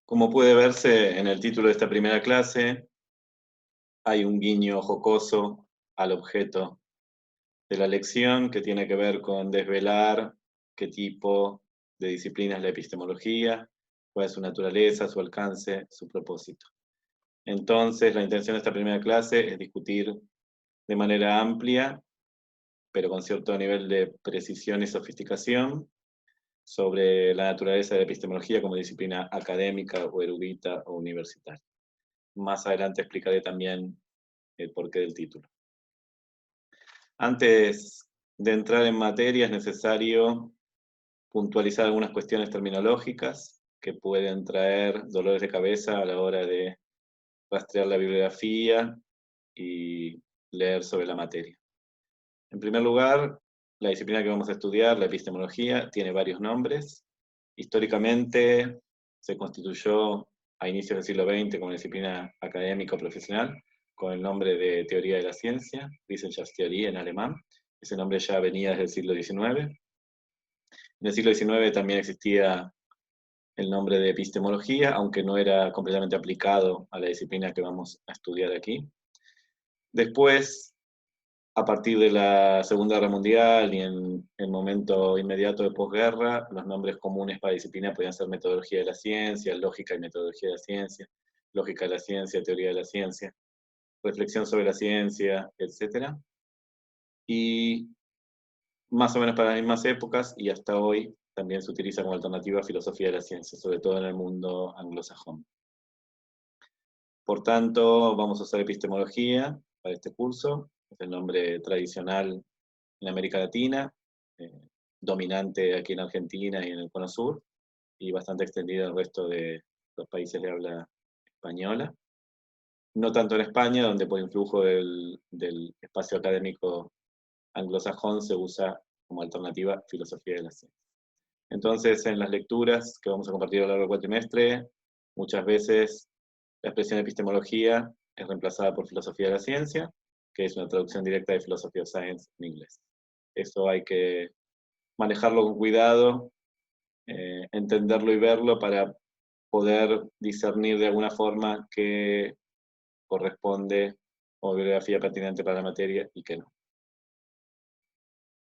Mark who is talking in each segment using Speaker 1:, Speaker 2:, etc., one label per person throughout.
Speaker 1: Como puede verse en el título de esta primera clase, hay un guiño jocoso al objeto de la lección que tiene que ver con desvelar qué tipo de disciplina es la epistemología, cuál es su naturaleza, su alcance, su propósito. Entonces, la intención de esta primera clase es discutir de manera amplia, pero con cierto nivel de precisión y sofisticación, sobre la naturaleza de la epistemología como disciplina académica o erudita o universitaria. Más adelante explicaré también el porqué del título. Antes de entrar en materia es necesario puntualizar algunas cuestiones terminológicas que pueden traer dolores de cabeza a la hora de rastrear la bibliografía y leer sobre la materia. En primer lugar, la disciplina que vamos a estudiar, la epistemología, tiene varios nombres. Históricamente se constituyó a inicios del siglo XX como disciplina académica o profesional, con el nombre de teoría de la ciencia, Wissenschaftstheorie en alemán. Ese nombre ya venía desde el siglo XIX. En el siglo XIX también existía el nombre de epistemología, aunque no era completamente aplicado a la disciplina que vamos a estudiar aquí. Después, a partir de la Segunda Guerra Mundial y en el momento inmediato de posguerra, los nombres comunes para disciplina podían ser metodología de la ciencia, lógica y metodología de la ciencia, lógica de la ciencia, teoría de la ciencia, reflexión sobre la ciencia, etc. Y más o menos para las mismas épocas y hasta hoy también se utiliza como alternativa filosofía de la ciencia, sobre todo en el mundo anglosajón. Por tanto, vamos a usar epistemología para este curso, es el nombre tradicional en América Latina, eh, dominante aquí en Argentina y en el Cono Sur, y bastante extendido en el resto de los países de habla española. No tanto en España, donde por influjo del espacio académico anglosajón se usa como alternativa filosofía de la ciencia. Entonces, en las lecturas que vamos a compartir a lo largo del cuatrimestre, muchas veces la expresión epistemología es reemplazada por filosofía de la ciencia, que es una traducción directa de philosophy of science en inglés. Eso hay que manejarlo con cuidado, entenderlo y verlo para poder discernir de alguna forma qué corresponde como bibliografía pertinente para la materia y qué no.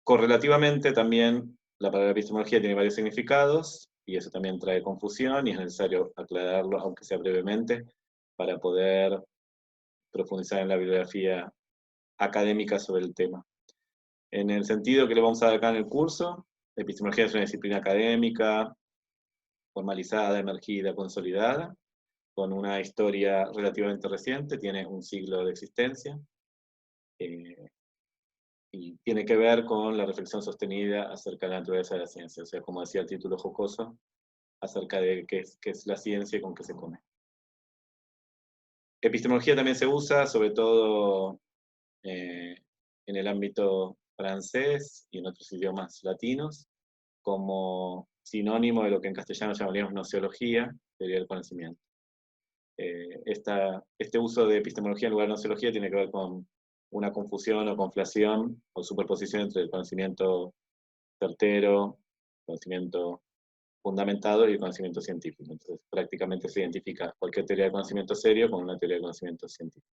Speaker 1: Correlativamente también la palabra epistemología tiene varios significados y eso también trae confusión y es necesario aclararlo, aunque sea brevemente, para poder profundizar en la bibliografía académica sobre el tema. En el sentido que le vamos a dar acá en el curso, la epistemología es una disciplina académica, formalizada, emergida, consolidada, con una historia relativamente reciente, tiene un siglo de existencia, y tiene que ver con la reflexión sostenida acerca de la naturaleza de la ciencia, o sea, como decía el título jocoso, acerca de qué es la ciencia y con qué se come. Epistemología también se usa, sobre todo en el ámbito francés y en otros idiomas latinos, como sinónimo de lo que en castellano llamaríamos nociología, teoría del conocimiento. Este uso de epistemología en lugar de nociología tiene que ver con una confusión o conflación o superposición entre el conocimiento certero, conocimiento fundamentado y el conocimiento científico. Entonces, prácticamente se identifica cualquier teoría de conocimiento serio con una teoría de conocimiento científico.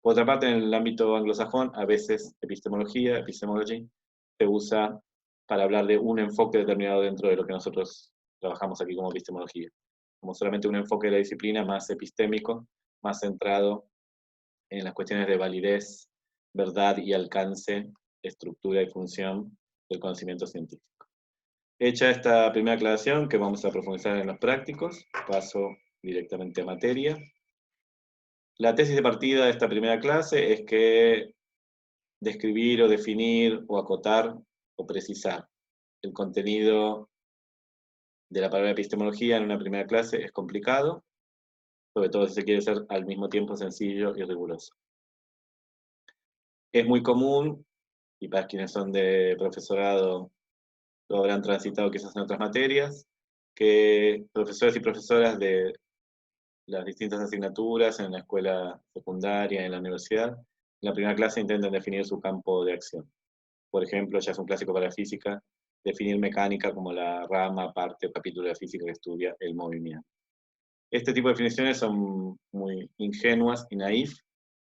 Speaker 1: Por otra parte, en el ámbito anglosajón, a veces epistemología, epistemology, se usa para hablar de un enfoque determinado dentro de lo que nosotros trabajamos aquí como epistemología, como solamente un enfoque de la disciplina más epistémico, más centrado en las cuestiones de validez, verdad y alcance, estructura y función del conocimiento científico. Hecha esta primera aclaración, que vamos a profundizar en los prácticos, paso directamente a materia. La tesis de partida de esta primera clase es que describir o definir o acotar o precisar el contenido de la palabra epistemología en una primera clase es complicado, sobre todo si se quiere ser al mismo tiempo sencillo y riguroso. Es muy común, y para quienes son de profesorado lo habrán transitado quizás en otras materias, que profesores y profesoras de las distintas asignaturas en la escuela secundaria, en la universidad, en la primera clase intentan definir su campo de acción. Por ejemplo, ya es un clásico para la física, definir mecánica como la rama, parte o capítulo de la física que estudia el movimiento. Este tipo de definiciones son muy ingenuas y naif.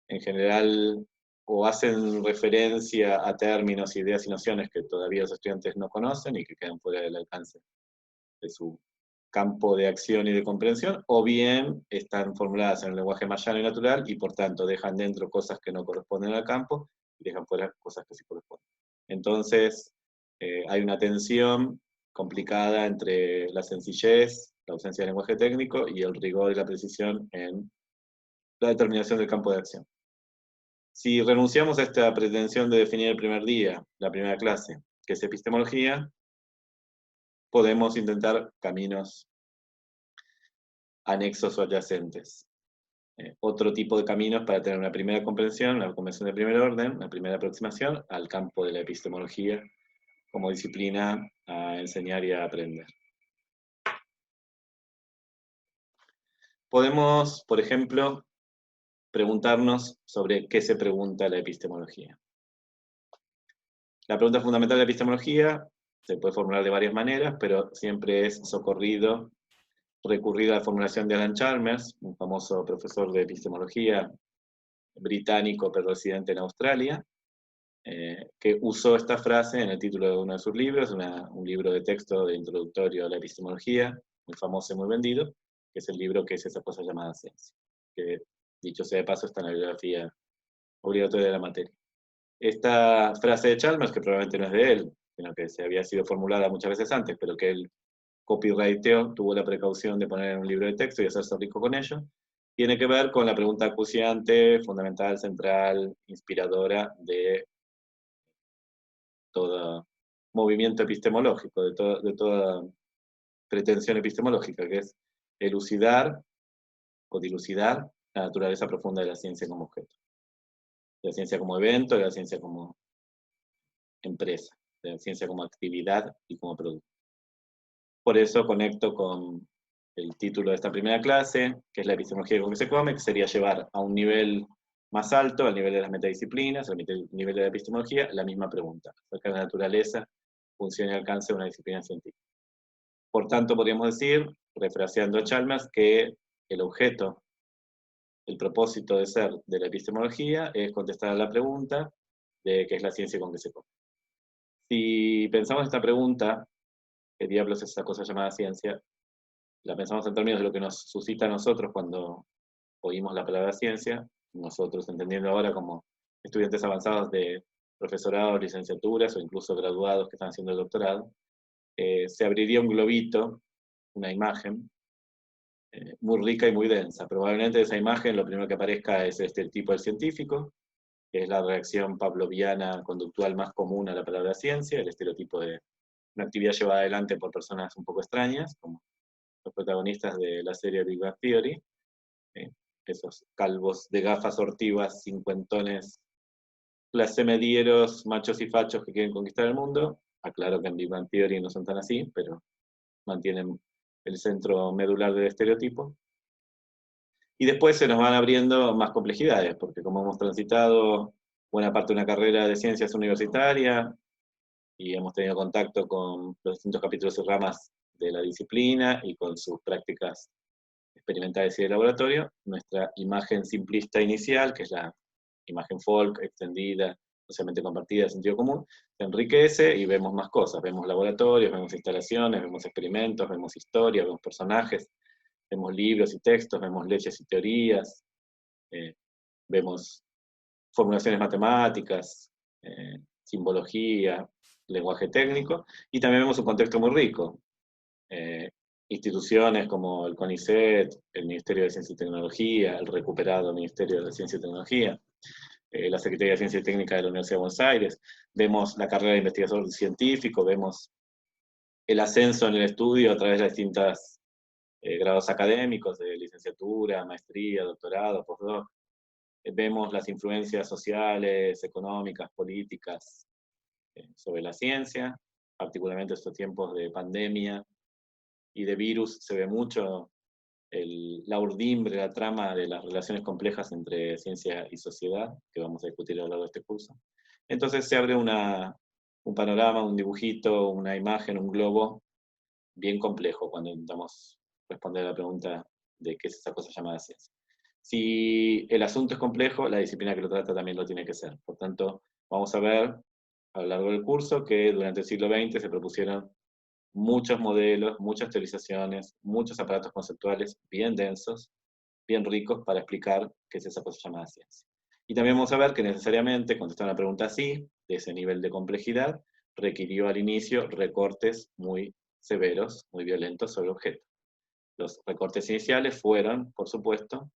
Speaker 1: En general, o hacen referencia a términos, ideas y nociones que todavía los estudiantes no conocen y que quedan fuera del alcance de su campo de acción y de comprensión, o bien están formuladas en un lenguaje más llano y natural y por tanto dejan dentro cosas que no corresponden al campo y dejan fuera cosas que sí corresponden. Entonces, hay una tensión complicada entre la sencillez, la ausencia de lenguaje técnico y el rigor y la precisión en la determinación del campo de acción. Si renunciamos a esta pretensión de definir el primer día, la primera clase, que es epistemología, podemos intentar caminos anexos o adyacentes. Otro tipo de caminos para tener una primera comprensión, una comprensión de primer orden, una primera aproximación al campo de la epistemología como disciplina a enseñar y a aprender. Podemos, por ejemplo, preguntarnos sobre qué se pregunta la epistemología. La pregunta fundamental de la epistemología se puede formular de varias maneras, pero siempre es recurrir a la formulación de Alan Chalmers, un famoso profesor de epistemología británico pero residente en Australia, que usó esta frase en el título de uno de sus libros, un libro de texto de introductorio a la epistemología, muy famoso y muy vendido, que es el libro que es esa cosa llamada ciencia, que dicho sea de paso está en la bibliografía obligatoria de la materia. Esta frase de Chalmers, que probablemente no es de él, sino que se había sido formulada muchas veces antes, pero que él copyrighteó, tuvo la precaución de poner en un libro de texto y hacerse rico con ello, tiene que ver con la pregunta acuciante, fundamental, central, inspiradora de todo movimiento epistemológico, de toda pretensión epistemológica, que es elucidar o dilucidar la naturaleza profunda de la ciencia como objeto, de la ciencia como evento, de la ciencia como empresa, de la ciencia como actividad y como producto. Por eso conecto con el título de esta primera clase, que es la epistemología con que se come, que sería llevar a un nivel más alto, al nivel de las metadisciplinas, al nivel de la epistemología, la misma pregunta, acerca de la naturaleza, función y alcance de una disciplina científica. Por tanto, podríamos decir, refraseando a Chalmers, que el objeto, el propósito de ser de la epistemología es contestar a la pregunta de qué es la ciencia con que se come. Si pensamos esta pregunta, ¿qué diablos es esa cosa llamada ciencia? La pensamos en términos de lo que nos suscita a nosotros cuando oímos la palabra ciencia, nosotros entendiendo ahora como estudiantes avanzados de profesorado, licenciaturas o incluso graduados que están haciendo el doctorado, se abriría un globito, una imagen, muy rica y muy densa. Probablemente de esa imagen lo primero que aparezca es este tipo del científico, que es la reacción pavloviana conductual más común a la palabra ciencia, el estereotipo de una actividad llevada adelante por personas un poco extrañas, como los protagonistas de la serie Big Bang Theory, esos calvos de gafas ortivas, cincuentones, clase medieros, machos y fachos que quieren conquistar el mundo. Aclaro que en Big Bang Theory no son tan así, pero mantienen el centro medular del estereotipo. Y después se nos van abriendo más complejidades, porque como hemos transitado buena parte de una carrera de ciencias universitaria y hemos tenido contacto con los distintos capítulos y ramas de la disciplina y con sus prácticas experimentales y de laboratorio, nuestra imagen simplista inicial, que es la imagen folk, extendida, socialmente compartida, de sentido común, se enriquece y vemos más cosas. Vemos laboratorios, vemos instalaciones, vemos experimentos, vemos historias, vemos personajes, vemos libros y textos, vemos leyes y teorías, vemos formulaciones matemáticas, simbología, lenguaje técnico, y también vemos un contexto muy rico. Instituciones como el CONICET, el Ministerio de Ciencia y Tecnología, el recuperado Ministerio de Ciencia y Tecnología, la Secretaría de Ciencia y Técnica de la Universidad de Buenos Aires, vemos la carrera de investigador científico, vemos el ascenso en el estudio a través de distintos grados académicos, de licenciatura, maestría, doctorado, postdoc. Vemos las influencias sociales, económicas, políticas sobre la ciencia, particularmente en estos tiempos de pandemia y de virus se ve mucho la urdimbre, la trama de las relaciones complejas entre ciencia y sociedad, que vamos a discutir a lo largo de este curso. Entonces se abre un panorama, un dibujito, una imagen, un globo bien complejo cuando intentamos responder a la pregunta de qué es esa cosa llamada ciencia. Si el asunto es complejo, la disciplina que lo trata también lo tiene que ser. Por tanto, vamos a ver a lo largo del curso que durante el siglo XX se propusieron muchos modelos, muchas teorizaciones, muchos aparatos conceptuales bien densos, bien ricos para explicar qué es esa cosa llamada ciencia. Y también vamos a ver que necesariamente contestar una pregunta así, de ese nivel de complejidad, requirió al inicio recortes muy severos, muy violentos sobre objeto. Los recortes iniciales fueron, por supuesto,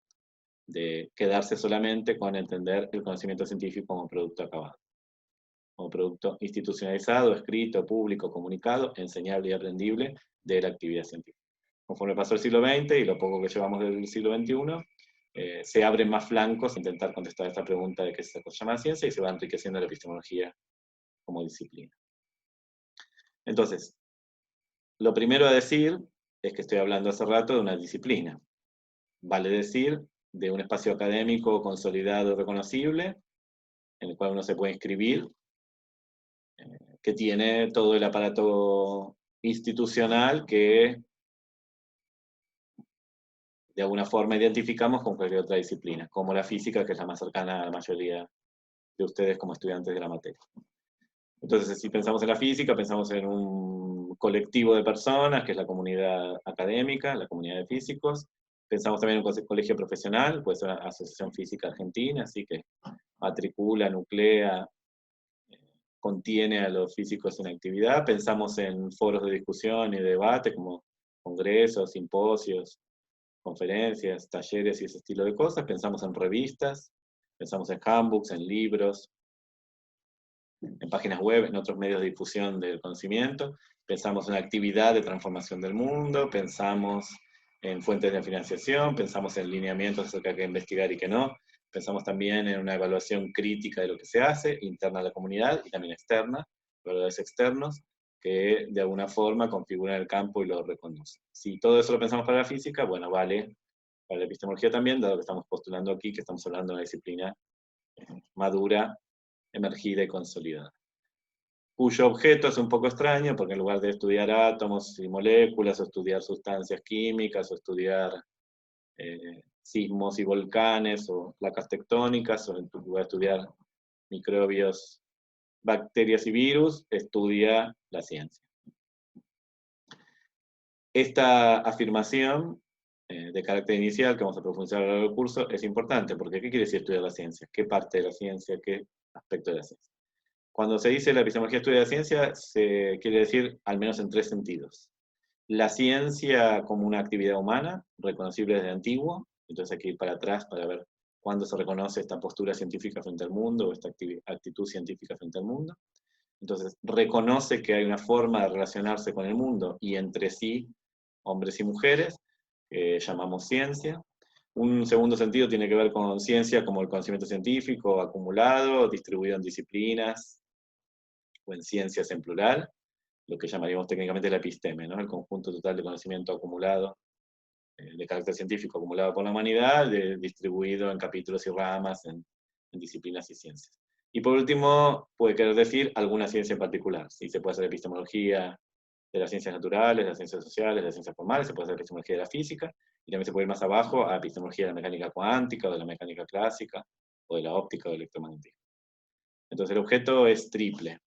Speaker 1: de quedarse solamente con entender el conocimiento científico como producto acabado, como producto institucionalizado, escrito, público, comunicado, enseñable y aprendible de la actividad científica. Conforme pasó el siglo XX y lo poco que llevamos del siglo XXI, se abren más flancos a intentar contestar esta pregunta de qué se llama ciencia y se va enriqueciendo la epistemología como disciplina. Entonces, lo primero a decir es que estoy hablando hace rato de una disciplina. Vale decir, de un espacio académico consolidado y reconocible, en el cual uno se puede inscribir, que tiene todo el aparato institucional que de alguna forma identificamos con cualquier otra disciplina, como la física, que es la más cercana a la mayoría de ustedes como estudiantes de la materia. Entonces, si pensamos en la física, pensamos en un colectivo de personas, que es la comunidad académica, la comunidad de físicos. Pensamos también en un colegio profesional, puede ser la Asociación Física Argentina, así que matricula, nuclea, contiene a los físicos en actividad. Pensamos en foros de discusión y debate, como congresos, simposios, conferencias, talleres y ese estilo de cosas. Pensamos en revistas, pensamos en handbooks, en libros, en páginas web, en otros medios de difusión del conocimiento. Pensamos en actividad de transformación del mundo, pensamos en fuentes de financiación, pensamos en lineamientos acerca de qué investigar y qué no. Pensamos también en una evaluación crítica de lo que se hace, interna a la comunidad y también externa, evaluadores externos, que de alguna forma configuran el campo y lo reconocen. Si todo eso lo pensamos para la física, bueno, vale para la epistemología también, dado que estamos postulando aquí que estamos hablando de una disciplina madura, emergida y consolidada, cuyo objeto es un poco extraño, porque en lugar de estudiar átomos y moléculas, o estudiar sustancias químicas, o estudiar sismos y volcanes, o placas tectónicas, o en lugar de estudiar microbios, bacterias y virus, estudia la ciencia. Esta afirmación de carácter inicial, que vamos a profundizar a lo largo del curso, es importante, porque ¿qué quiere decir estudiar la ciencia? ¿Qué parte de la ciencia? ¿Qué aspecto de la ciencia? Cuando se dice la epistemología estudia la ciencia, se quiere decir al menos en tres sentidos. La ciencia como una actividad humana, reconocible desde antiguo, entonces hay que ir para atrás para ver cuándo se reconoce esta postura científica frente al mundo, o esta actitud científica frente al mundo. Entonces, reconoce que hay una forma de relacionarse con el mundo y entre sí, hombres y mujeres, que llamamos ciencia. Un segundo sentido tiene que ver con ciencia como el conocimiento científico acumulado, distribuido en disciplinas, o en ciencias en plural, lo que llamaríamos técnicamente la episteme, ¿no? El conjunto total de conocimiento acumulado, de carácter científico acumulado por la humanidad, distribuido en capítulos y ramas, en disciplinas y ciencias. Y por último, puede querer decir alguna ciencia en particular. ¿Sí? Se puede hacer epistemología de las ciencias naturales, de las ciencias sociales, de las ciencias formales, se puede hacer epistemología de la física, y también se puede ir más abajo a epistemología de la mecánica cuántica, o de la mecánica clásica, o de la óptica o del electromagnetismo. Entonces el objeto es triple.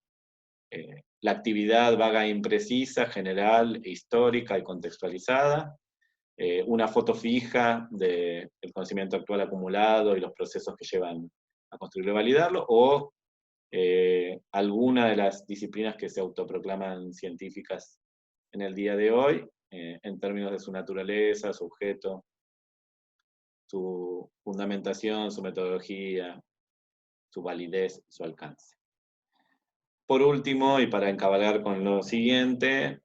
Speaker 1: La actividad vaga e imprecisa, general, histórica y contextualizada, una foto fija del conocimiento actual acumulado y los procesos que llevan a construirlo y validarlo, o alguna de las disciplinas que se autoproclaman científicas en el día de hoy, en términos de su naturaleza, su objeto, su fundamentación, su metodología, su validez, su alcance. Por último, y para encabalar con lo siguiente,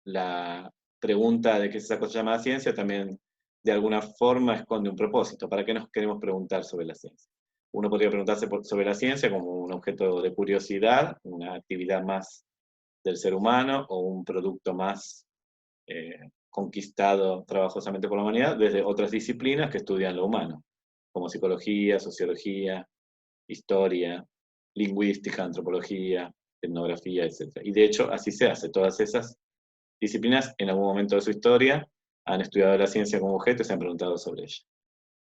Speaker 1: la pregunta de qué es esa cosa llamada ciencia también de alguna forma esconde un propósito. ¿Para qué nos queremos preguntar sobre la ciencia? Uno podría preguntarse sobre la ciencia como un objeto de curiosidad, una actividad más del ser humano, o un producto más conquistado trabajosamente por la humanidad desde otras disciplinas que estudian lo humano, como psicología, sociología, historia, lingüística, antropología, etnografía, etc. Y de hecho así se hace. Todas esas disciplinas en algún momento de su historia han estudiado la ciencia como objeto y se han preguntado sobre ella.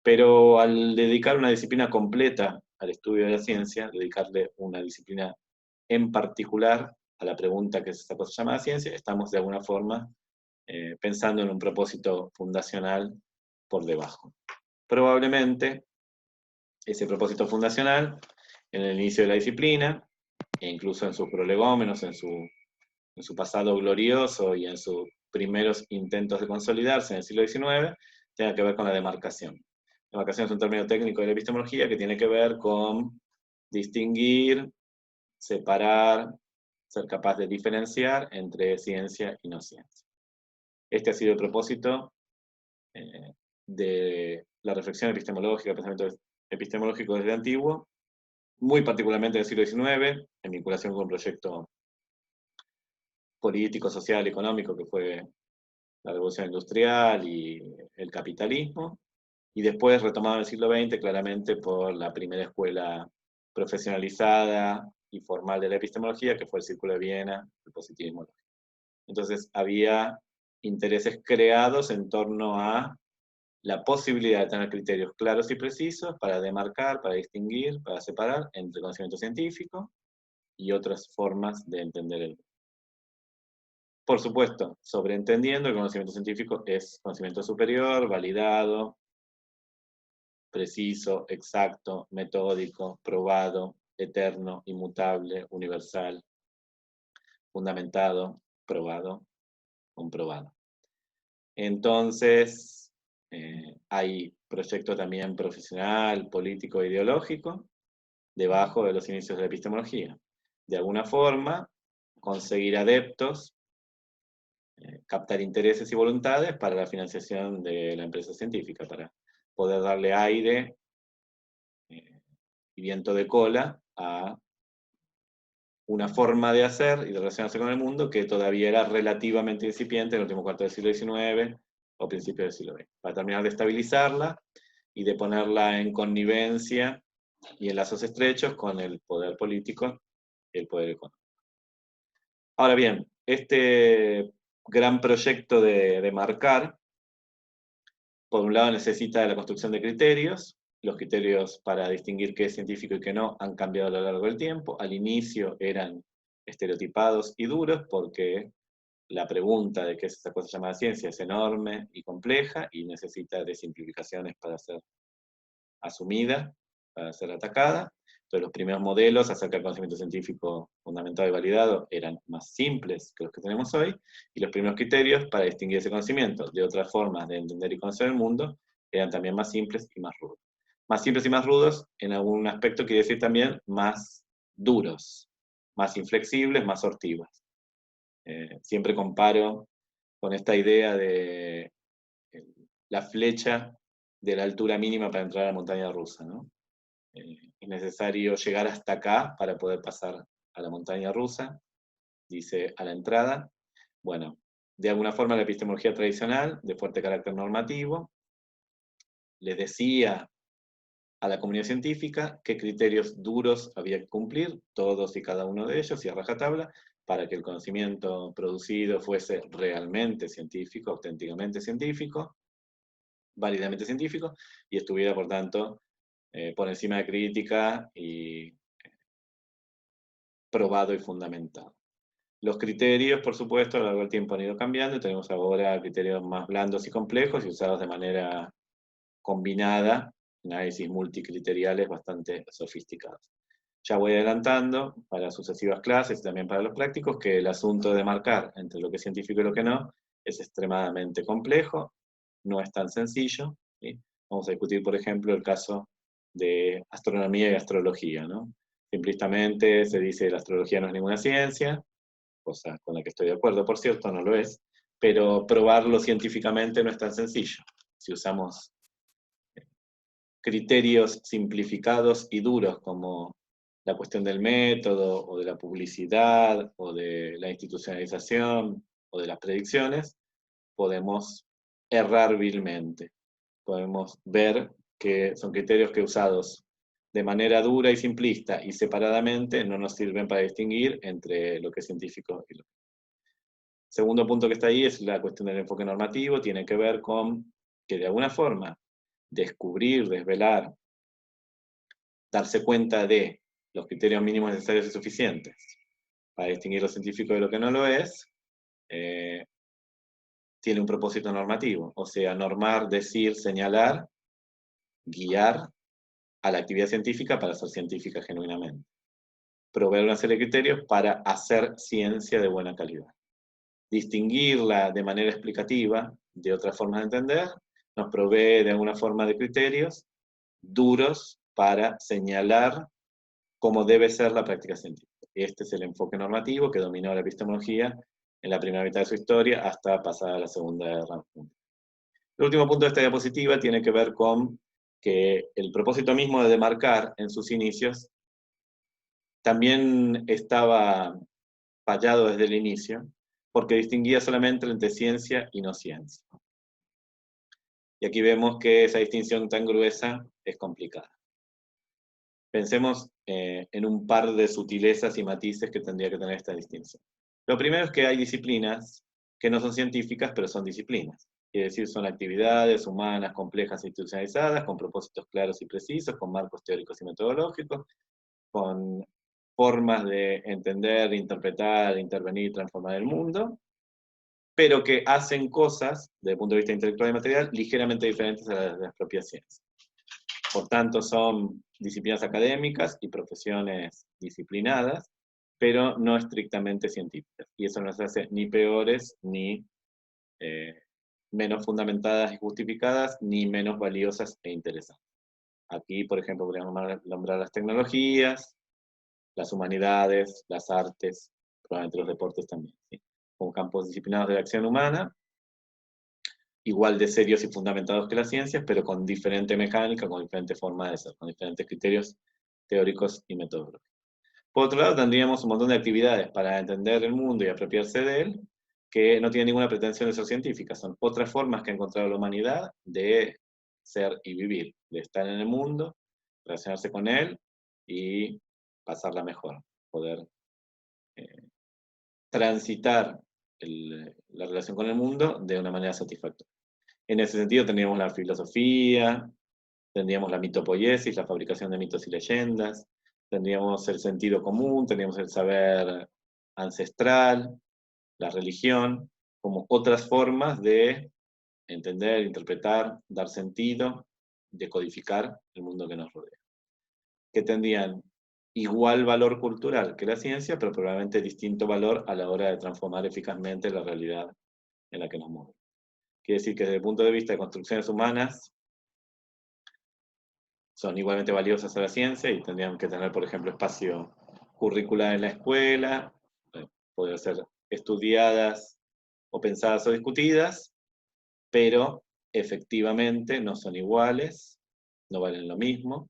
Speaker 1: Pero al dedicar una disciplina completa al estudio de la ciencia, dedicarle una disciplina en particular a la pregunta que es esta cosa llamada ciencia, estamos de alguna forma pensando en un propósito fundacional por debajo. Probablemente ese propósito fundacional, en el inicio de la disciplina, e incluso en sus prolegómenos, en su pasado glorioso y en sus primeros intentos de consolidarse en el siglo XIX, tenga que ver con la demarcación. La demarcación es un término técnico de la epistemología que tiene que ver con distinguir, separar, ser capaz de diferenciar entre ciencia y no ciencia. Este ha sido el propósito de la reflexión epistemológica, el pensamiento epistemológico desde antiguo, muy particularmente en el siglo XIX, en vinculación con un proyecto político, social, económico, que fue la revolución industrial y el capitalismo, y después retomado en el siglo XX claramente por la primera escuela profesionalizada y formal de la epistemología, que fue el Círculo de Viena, el positivismo. Entonces había intereses creados en torno a la posibilidad de tener criterios claros y precisos para demarcar, para distinguir, para separar entre conocimiento científico y otras formas de entender el mundo. Por supuesto, sobreentendiendo el conocimiento científico es conocimiento superior, validado, preciso, exacto, metódico, probado, eterno, inmutable, universal, fundamentado, probado, comprobado. Entonces, hay proyecto también profesional, político, ideológico, debajo de los inicios de la epistemología. De alguna forma, conseguir adeptos, captar intereses y voluntades para la financiación de la empresa científica, para poder darle aire y viento de cola a una forma de hacer y de relacionarse con el mundo que todavía era relativamente incipiente en el último cuarto del siglo XIX o principios del siglo XX, para terminar de estabilizarla y de ponerla en connivencia y en lazos estrechos con el poder político y el poder económico. Ahora bien, este gran proyecto de marcar, por un lado necesita de la construcción de criterios. Los criterios para distinguir qué es científico y qué no han cambiado a lo largo del tiempo. Al inicio eran estereotipados y duros porque la pregunta de qué es esa cosa llamada ciencia es enorme y compleja y necesita de simplificaciones para ser asumida, para ser atacada. Entonces los primeros modelos acerca del conocimiento científico fundamentado y validado eran más simples que los que tenemos hoy, y los primeros criterios para distinguir ese conocimiento de otras formas de entender y conocer el mundo eran también más simples y más rudos. Más simples y más rudos, en algún aspecto quiere decir también más duros, más inflexibles, más sortivas. Siempre comparo con esta idea de la flecha de la altura mínima para entrar a la montaña rusa, ¿no? Es necesario llegar hasta acá para poder pasar a la montaña rusa, dice a la entrada. Bueno, de alguna forma la epistemología tradicional, de fuerte carácter normativo, les decía a la comunidad científica qué criterios duros había que cumplir, todos y cada uno de ellos, y a rajatabla, para que el conocimiento producido fuese realmente científico, auténticamente científico, válidamente científico, y estuviera, por tanto, por encima de crítica y probado y fundamentado. Los criterios, por supuesto, a lo largo del tiempo han ido cambiando, tenemos ahora criterios más blandos y complejos y usados de manera combinada, análisis multicriteriales bastante sofisticados. Ya voy adelantando para sucesivas clases y también para los prácticos que el asunto de marcar entre lo que es científico y lo que no es extremadamente complejo, no es tan sencillo, ¿sí? Vamos a discutir, por ejemplo, el caso de astronomía y astrología, ¿no? Simplistamente se dice que la astrología no es ninguna ciencia, cosa con la que estoy de acuerdo, por cierto, no lo es, pero probarlo científicamente no es tan sencillo. Si usamos criterios simplificados y duros como la cuestión del método, o de la publicidad, o de la institucionalización, o de las predicciones, podemos errar vilmente. Podemos ver que son criterios que usados de manera dura y simplista y separadamente no nos sirven para distinguir entre lo que es científico y lo que no. Segundo punto que está ahí es la cuestión del enfoque normativo, tiene que ver con que de alguna forma descubrir, desvelar, darse cuenta de los criterios mínimos necesarios y suficientes para distinguir lo científico de lo que no lo es, tiene un propósito normativo, o sea, normar, decir, señalar, guiar a la actividad científica para ser científica genuinamente. Proveer una serie de criterios para hacer ciencia de buena calidad. Distinguirla de manera explicativa de otras formas de entender, nos provee de alguna forma de criterios duros para señalar cómo debe ser la práctica científica. Este es el enfoque normativo que dominó la epistemología en la primera mitad de su historia hasta pasada la Segunda Guerra Mundial. El último punto de esta diapositiva tiene que ver con que el propósito mismo de demarcar en sus inicios también estaba fallado desde el inicio, porque distinguía solamente entre ciencia y no ciencia. Y aquí vemos que esa distinción tan gruesa es complicada. Pensemos en un par de sutilezas y matices que tendría que tener esta distinción. Lo primero es que hay disciplinas que no son científicas, pero son disciplinas. Quiere decir, son actividades humanas complejas e institucionalizadas, con propósitos claros y precisos, con marcos teóricos y metodológicos, con formas de entender, interpretar, intervenir, transformar el mundo, pero que hacen cosas, desde el punto de vista intelectual y material, ligeramente diferentes a las de las propias ciencias. Por tanto, son disciplinas académicas y profesiones disciplinadas, pero no estrictamente científicas. Y eso no las hace ni peores, ni menos fundamentadas y justificadas, ni menos valiosas e interesantes. Aquí, por ejemplo, podríamos nombrar las tecnologías, las humanidades, las artes, probablemente los deportes también, ¿sí? Como campos disciplinados de la acción humana, igual de serios y fundamentados que las ciencias, pero con diferente mecánica, con diferentes formas de ser, con diferentes criterios teóricos y metodológicos. Por otro lado, tendríamos un montón de actividades para entender el mundo y apropiarse de él, que no tienen ninguna pretensión de ser científicas, son otras formas que ha encontrado la humanidad de ser y vivir, de estar en el mundo, relacionarse con él y pasarla mejor, poder transitar la relación con el mundo de una manera satisfactoria. En ese sentido tendríamos la filosofía, tendríamos la mitopoiesis, la fabricación de mitos y leyendas, tendríamos el sentido común, tendríamos el saber ancestral, la religión, como otras formas de entender, interpretar, dar sentido, decodificar el mundo que nos rodea. Que tendrían igual valor cultural que la ciencia, pero probablemente distinto valor a la hora de transformar eficazmente la realidad en la que nos movemos. Quiere decir que desde el punto de vista de construcciones humanas, son igualmente valiosas a la ciencia y tendrían que tener, por ejemplo, espacio curricular en la escuela, poder ser estudiadas o pensadas o discutidas, pero efectivamente no son iguales, no valen lo mismo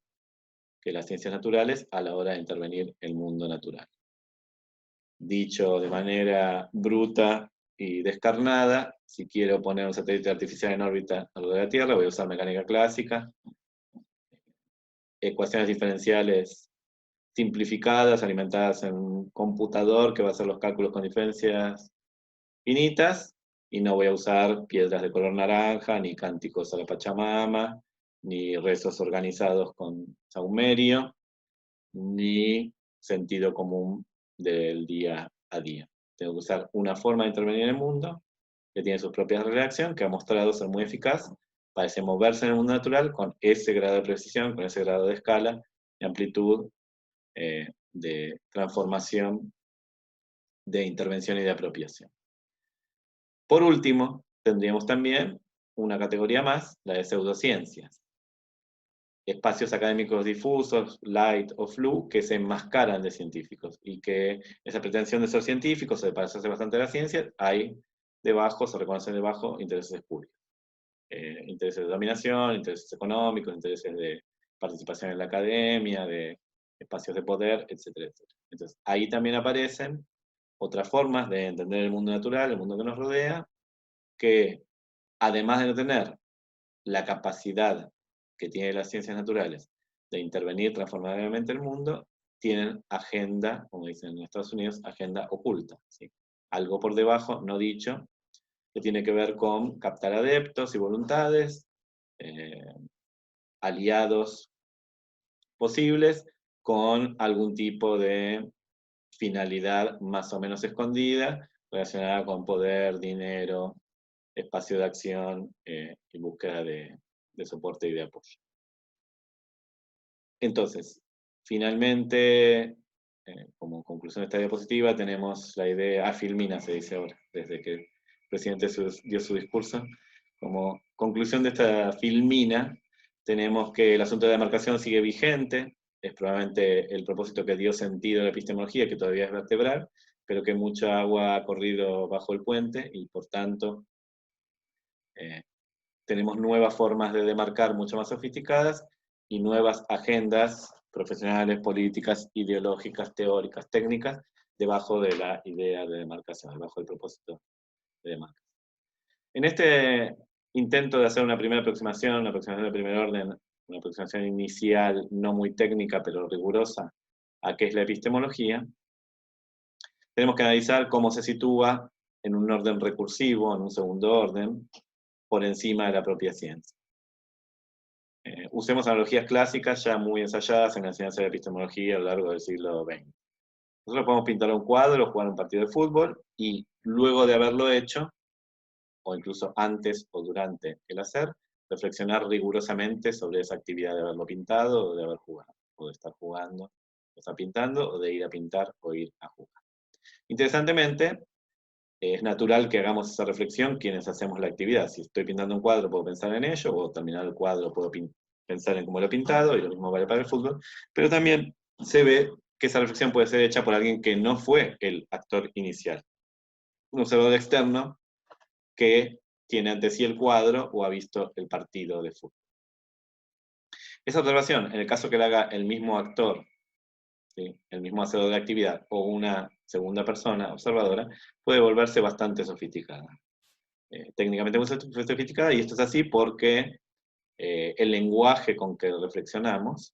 Speaker 1: que las ciencias naturales a la hora de intervenir el mundo natural. Dicho de manera bruta y descarnada, si quiero poner un satélite artificial en órbita alrededor de la Tierra, voy a usar mecánica clásica, ecuaciones diferenciales simplificadas, alimentadas en un computador que va a hacer los cálculos con diferencias finitas, y no voy a usar piedras de color naranja, ni cánticos a la Pachamama, ni rezos organizados con saumerio, ni sentido común del día a día. Tengo que usar una forma de intervenir en el mundo que tiene sus propias reacciones, que ha mostrado ser muy eficaz para ese moverse en el mundo natural con ese grado de precisión, con ese grado de escala, de amplitud, de transformación, de intervención y de apropiación. Por último, tendríamos también una categoría más, la de pseudociencias. Espacios académicos difusos, light o flu, que se enmascaran de científicos y que esa pretensión de ser científicos, de parecerse bastante a la ciencia, hay debajo, se reconocen debajo intereses públicos. Intereses de dominación, intereses económicos, intereses de participación en la academia, de espacios de poder, etcétera, etcétera. Entonces, ahí también aparecen otras formas de entender el mundo natural, el mundo que nos rodea, que además de no tener la capacidad que tienen las ciencias naturales de intervenir transformadoramente el mundo, tienen agenda, como dicen en Estados Unidos, agenda oculta, ¿sí? algo por debajo, no dicho, que tiene que ver con captar adeptos y voluntades, aliados posibles, con algún tipo de finalidad más o menos escondida, relacionada con poder, dinero, espacio de acción y búsqueda de soporte y de apoyo. Entonces, finalmente, como conclusión de esta diapositiva, tenemos la idea, filmina se dice ahora, desde que el presidente dio su discurso. Como conclusión de esta filmina, tenemos que el asunto de demarcación sigue vigente, es probablemente el propósito que dio sentido a la epistemología, que todavía es vertebral, pero que mucha agua ha corrido bajo el puente y por tanto tenemos nuevas formas de demarcar mucho más sofisticadas y nuevas agendas profesionales, políticas, ideológicas, teóricas, técnicas, debajo de la idea de demarcación, debajo del propósito de demarcación. En este intento de hacer una primera aproximación, una aproximación de primer orden, una aproximación inicial no muy técnica, pero rigurosa, a qué es la epistemología, tenemos que analizar cómo se sitúa en un orden recursivo, en un segundo orden, por encima de la propia ciencia. Usemos analogías clásicas ya muy ensayadas en la enseñanza de la epistemología a lo largo del siglo XX. Nosotros podemos pintar un cuadro, jugar un partido de fútbol, y luego de haberlo hecho, o incluso antes o durante el hacer, reflexionar rigurosamente sobre esa actividad de haberlo pintado o de haber jugado, o de estar jugando, o estar pintando, o de ir a pintar o ir a jugar. Interesantemente, es natural que hagamos esa reflexión quienes hacemos la actividad. Si estoy pintando un cuadro, puedo pensar en ello, o terminar el cuadro, puedo pensar en cómo lo he pintado, y lo mismo vale para el fútbol. Pero también se ve que esa reflexión puede ser hecha por alguien que no fue el actor inicial. Un observador externo que tiene ante sí el cuadro o ha visto el partido de fútbol. Esa observación, en el caso que la haga el mismo actor, ¿sí?, el mismo hacedor de la actividad, o una segunda persona observadora, puede volverse bastante sofisticada. Técnicamente muy sofisticada, y esto es así porque el lenguaje con que reflexionamos,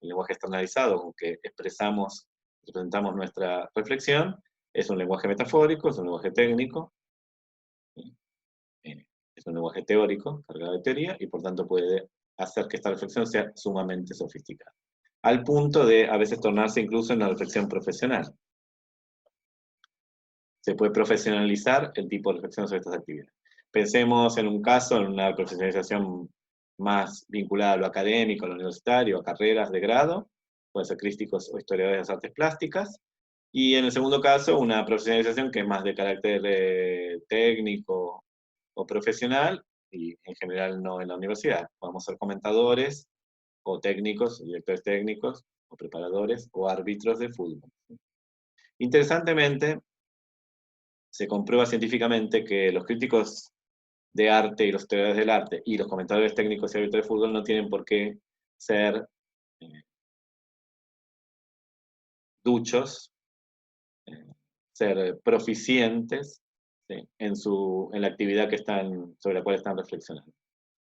Speaker 1: el lenguaje externalizado con que expresamos, representamos nuestra reflexión, es un lenguaje metafórico, es un lenguaje técnico, es un lenguaje teórico, cargado de teoría, y por tanto puede hacer que esta reflexión sea sumamente sofisticada, al punto de a veces tornarse incluso en una reflexión profesional. Se puede profesionalizar el tipo de reflexión sobre estas actividades. Pensemos en un caso, en una profesionalización más vinculada a lo académico, a lo universitario, a carreras de grado, pueden ser críticos o historiadores de las artes plásticas, y en el segundo caso, una profesionalización que es más de carácter técnico o profesional, y en general no en la universidad. Podemos ser comentadores, o técnicos, directores técnicos, o preparadores, o árbitros de fútbol. Interesantemente, se comprueba científicamente que los críticos de arte y los historiadores del arte y los comentadores técnicos y árbitros de fútbol no tienen por qué ser duchos, ser proficientes, ¿sí?, en la actividad sobre la cual están reflexionando.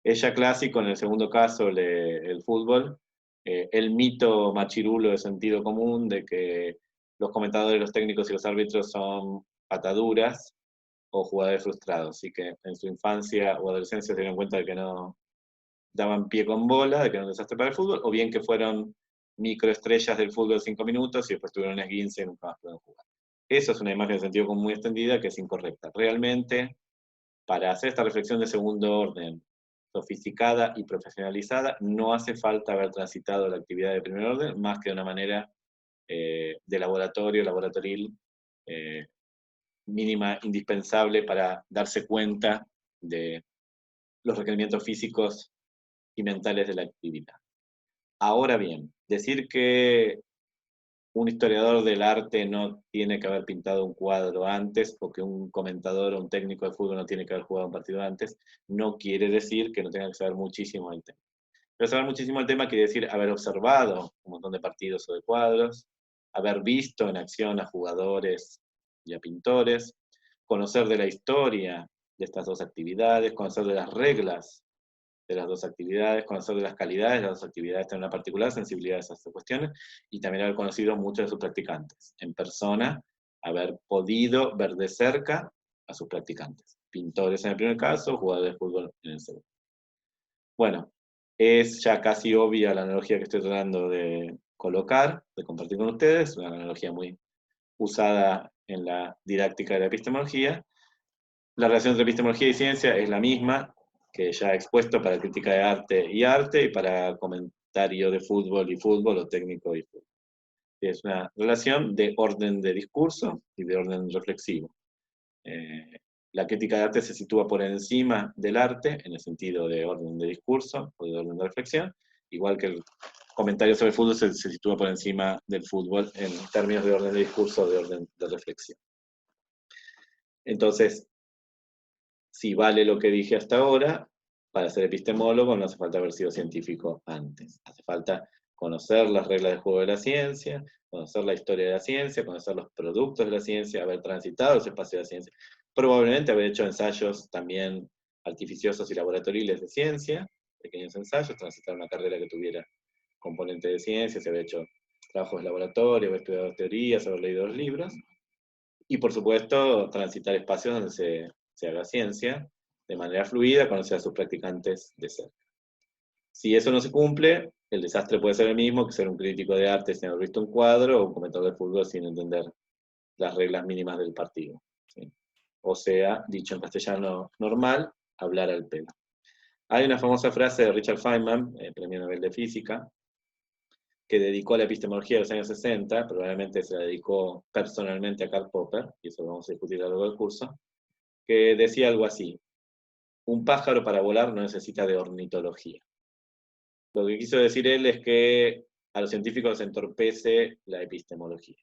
Speaker 1: Es ya clásico en el segundo caso, el fútbol, el mito machirulo de sentido común de que los comentadores, los técnicos y los árbitros son pataduras o jugadores frustrados, y que en su infancia o adolescencia se dieron cuenta de que no daban pie con bola, de que era un desastre para el fútbol, o bien que fueron microestrellas del fútbol 5 minutos y después tuvieron un esguince y nunca más pudieron jugar. Eso es una imagen de sentido común muy extendida que es incorrecta. Realmente, para hacer esta reflexión de segundo orden, sofisticada y profesionalizada, no hace falta haber transitado la actividad de primer orden, más que de una manera de laboratoril, mínima, indispensable para darse cuenta de los requerimientos físicos y mentales de la actividad. Ahora bien, decir que un historiador del arte no tiene que haber pintado un cuadro antes, o que un comentador o un técnico de fútbol no tiene que haber jugado un partido antes, no quiere decir que no tenga que saber muchísimo del tema. Pero saber muchísimo del tema quiere decir haber observado un montón de partidos o de cuadros, haber visto en acción a jugadores y a pintores, conocer de la historia de estas dos actividades, conocer de las reglas de las dos actividades, conocer de las calidades de las dos actividades, tener una particular sensibilidad a esas cuestiones, y también haber conocido muchos de sus practicantes, en persona haber podido ver de cerca a sus practicantes. Pintores en el primer caso, jugadores de fútbol en el segundo. Bueno, es ya casi obvia la analogía que estoy tratando de colocar, de compartir con ustedes, una analogía muy usada en la didáctica de la epistemología. La relación entre epistemología y ciencia es la misma que ya he expuesto para crítica de arte y para comentario de fútbol y fútbol, o técnico y fútbol. Es una relación de orden de discurso y de orden reflexivo. La crítica de arte se sitúa por encima del arte, en el sentido de orden de discurso o de orden de reflexión, igual que el comentario sobre el fútbol se sitúa por encima del fútbol en términos de orden de discurso o de orden de reflexión. Entonces, si vale lo que dije hasta ahora, para ser epistemólogo no hace falta haber sido científico antes. Hace falta conocer las reglas de juego de la ciencia, conocer la historia de la ciencia, conocer los productos de la ciencia, haber transitado ese espacio de la ciencia, probablemente haber hecho ensayos también artificiosos y laboratoriales de ciencia, pequeños ensayos, transitar una carrera que tuviera componente de ciencia, haber hecho trabajos de laboratorio, haber estudiado teorías, haber leído los libros, y por supuesto transitar espacios donde se haga ciencia de manera fluida, conocer a sus practicantes de cerca. Si eso no se cumple, el desastre puede ser el mismo que ser un crítico de arte sin haber visto un cuadro o un comentador de fútbol sin entender las reglas mínimas del partido. ¿Sí? O sea, dicho en castellano normal, hablar al pedo. Hay una famosa frase de Richard Feynman, premio Nobel de Física, que dedicó a la epistemología de los años 60, probablemente se la dedicó personalmente a Karl Popper, y eso lo vamos a discutir a lo largo del curso, que decía algo así: un pájaro para volar no necesita de ornitología. Lo que quiso decir él es que a los científicos les entorpece la epistemología.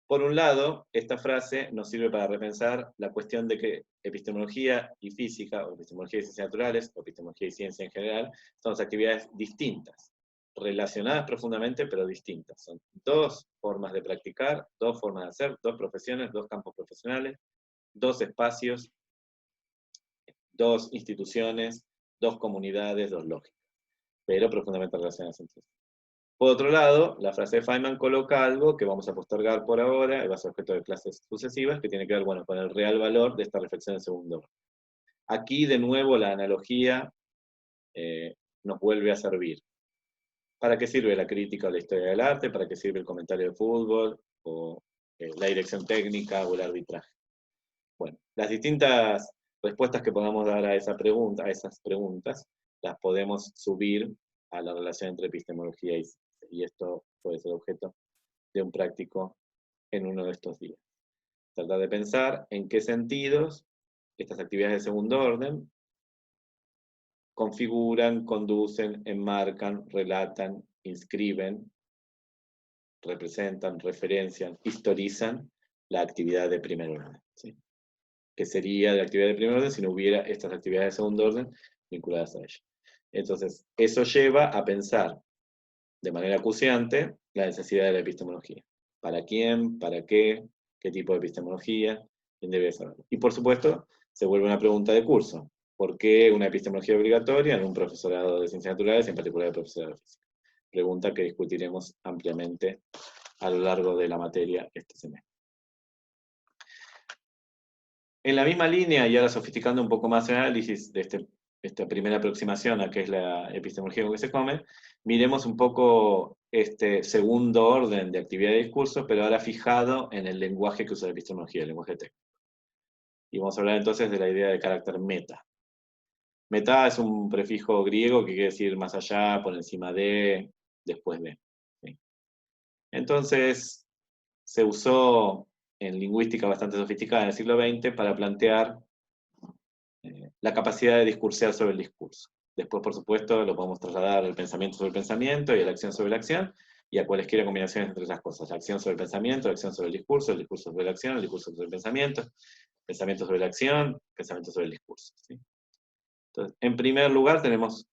Speaker 1: Por un lado, esta frase nos sirve para repensar la cuestión de que epistemología y física, o epistemología y ciencias naturales, o epistemología y ciencia en general, son actividades distintas, relacionadas profundamente, pero distintas. Son dos formas de practicar, dos formas de hacer, dos profesiones, dos campos profesionales, dos espacios, dos instituciones, dos comunidades, dos lógicas, pero profundamente relacionadas entre sí. Por otro lado, la frase de Feynman coloca algo que vamos a postergar por ahora, y va a ser objeto de clases sucesivas, que tiene que ver, bueno, con el real valor de esta reflexión en segundo orden. Aquí, de nuevo, la analogía nos vuelve a servir. ¿Para qué sirve la crítica o la historia del arte? ¿Para qué sirve el comentario de fútbol? ¿O la dirección técnica o el arbitraje? Bueno, las distintas respuestas que podamos dar a esas preguntas, las podemos subir a la relación entre epistemología y esto puede ser objeto de un práctico en uno de estos días. Tratar de pensar en qué sentidos estas actividades de segundo orden configuran, conducen, enmarcan, relatan, inscriben, representan, referencian, historizan la actividad de primer orden. ¿Sí? Que sería de actividad de primer orden si no hubiera estas actividades de segundo orden vinculadas a ella. Entonces, eso lleva a pensar de manera acuciante la necesidad de la epistemología. ¿Para quién? ¿Para qué? ¿Qué tipo de epistemología? ¿Quién debe saberlo? Y por supuesto, se vuelve una pregunta de curso. ¿Por qué una epistemología obligatoria en un profesorado de ciencias naturales, en particular el profesorado de física? Pregunta que discutiremos ampliamente a lo largo de la materia este semestre. En la misma línea, y ahora sofisticando un poco más el análisis de esta primera aproximación a qué es la epistemología con que se come, miremos un poco este segundo orden de actividad de discurso, pero ahora fijado en el lenguaje que usa la epistemología, el lenguaje técnico. Y vamos a hablar entonces de la idea de carácter meta. Meta es un prefijo griego que quiere decir más allá, por encima de, después de. ¿Sí? Entonces, se usó en lingüística bastante sofisticada en el siglo XX para plantear la capacidad de discursear sobre el discurso. Después, por supuesto, lo podemos trasladar al pensamiento sobre el pensamiento y a la acción sobre la acción, y a cualesquiera combinaciones entre esas cosas. La acción sobre el pensamiento, la acción sobre el discurso sobre la acción, el discurso sobre el pensamiento sobre la acción, pensamiento sobre el discurso. ¿Sí? Entonces, en primer lugar tenemos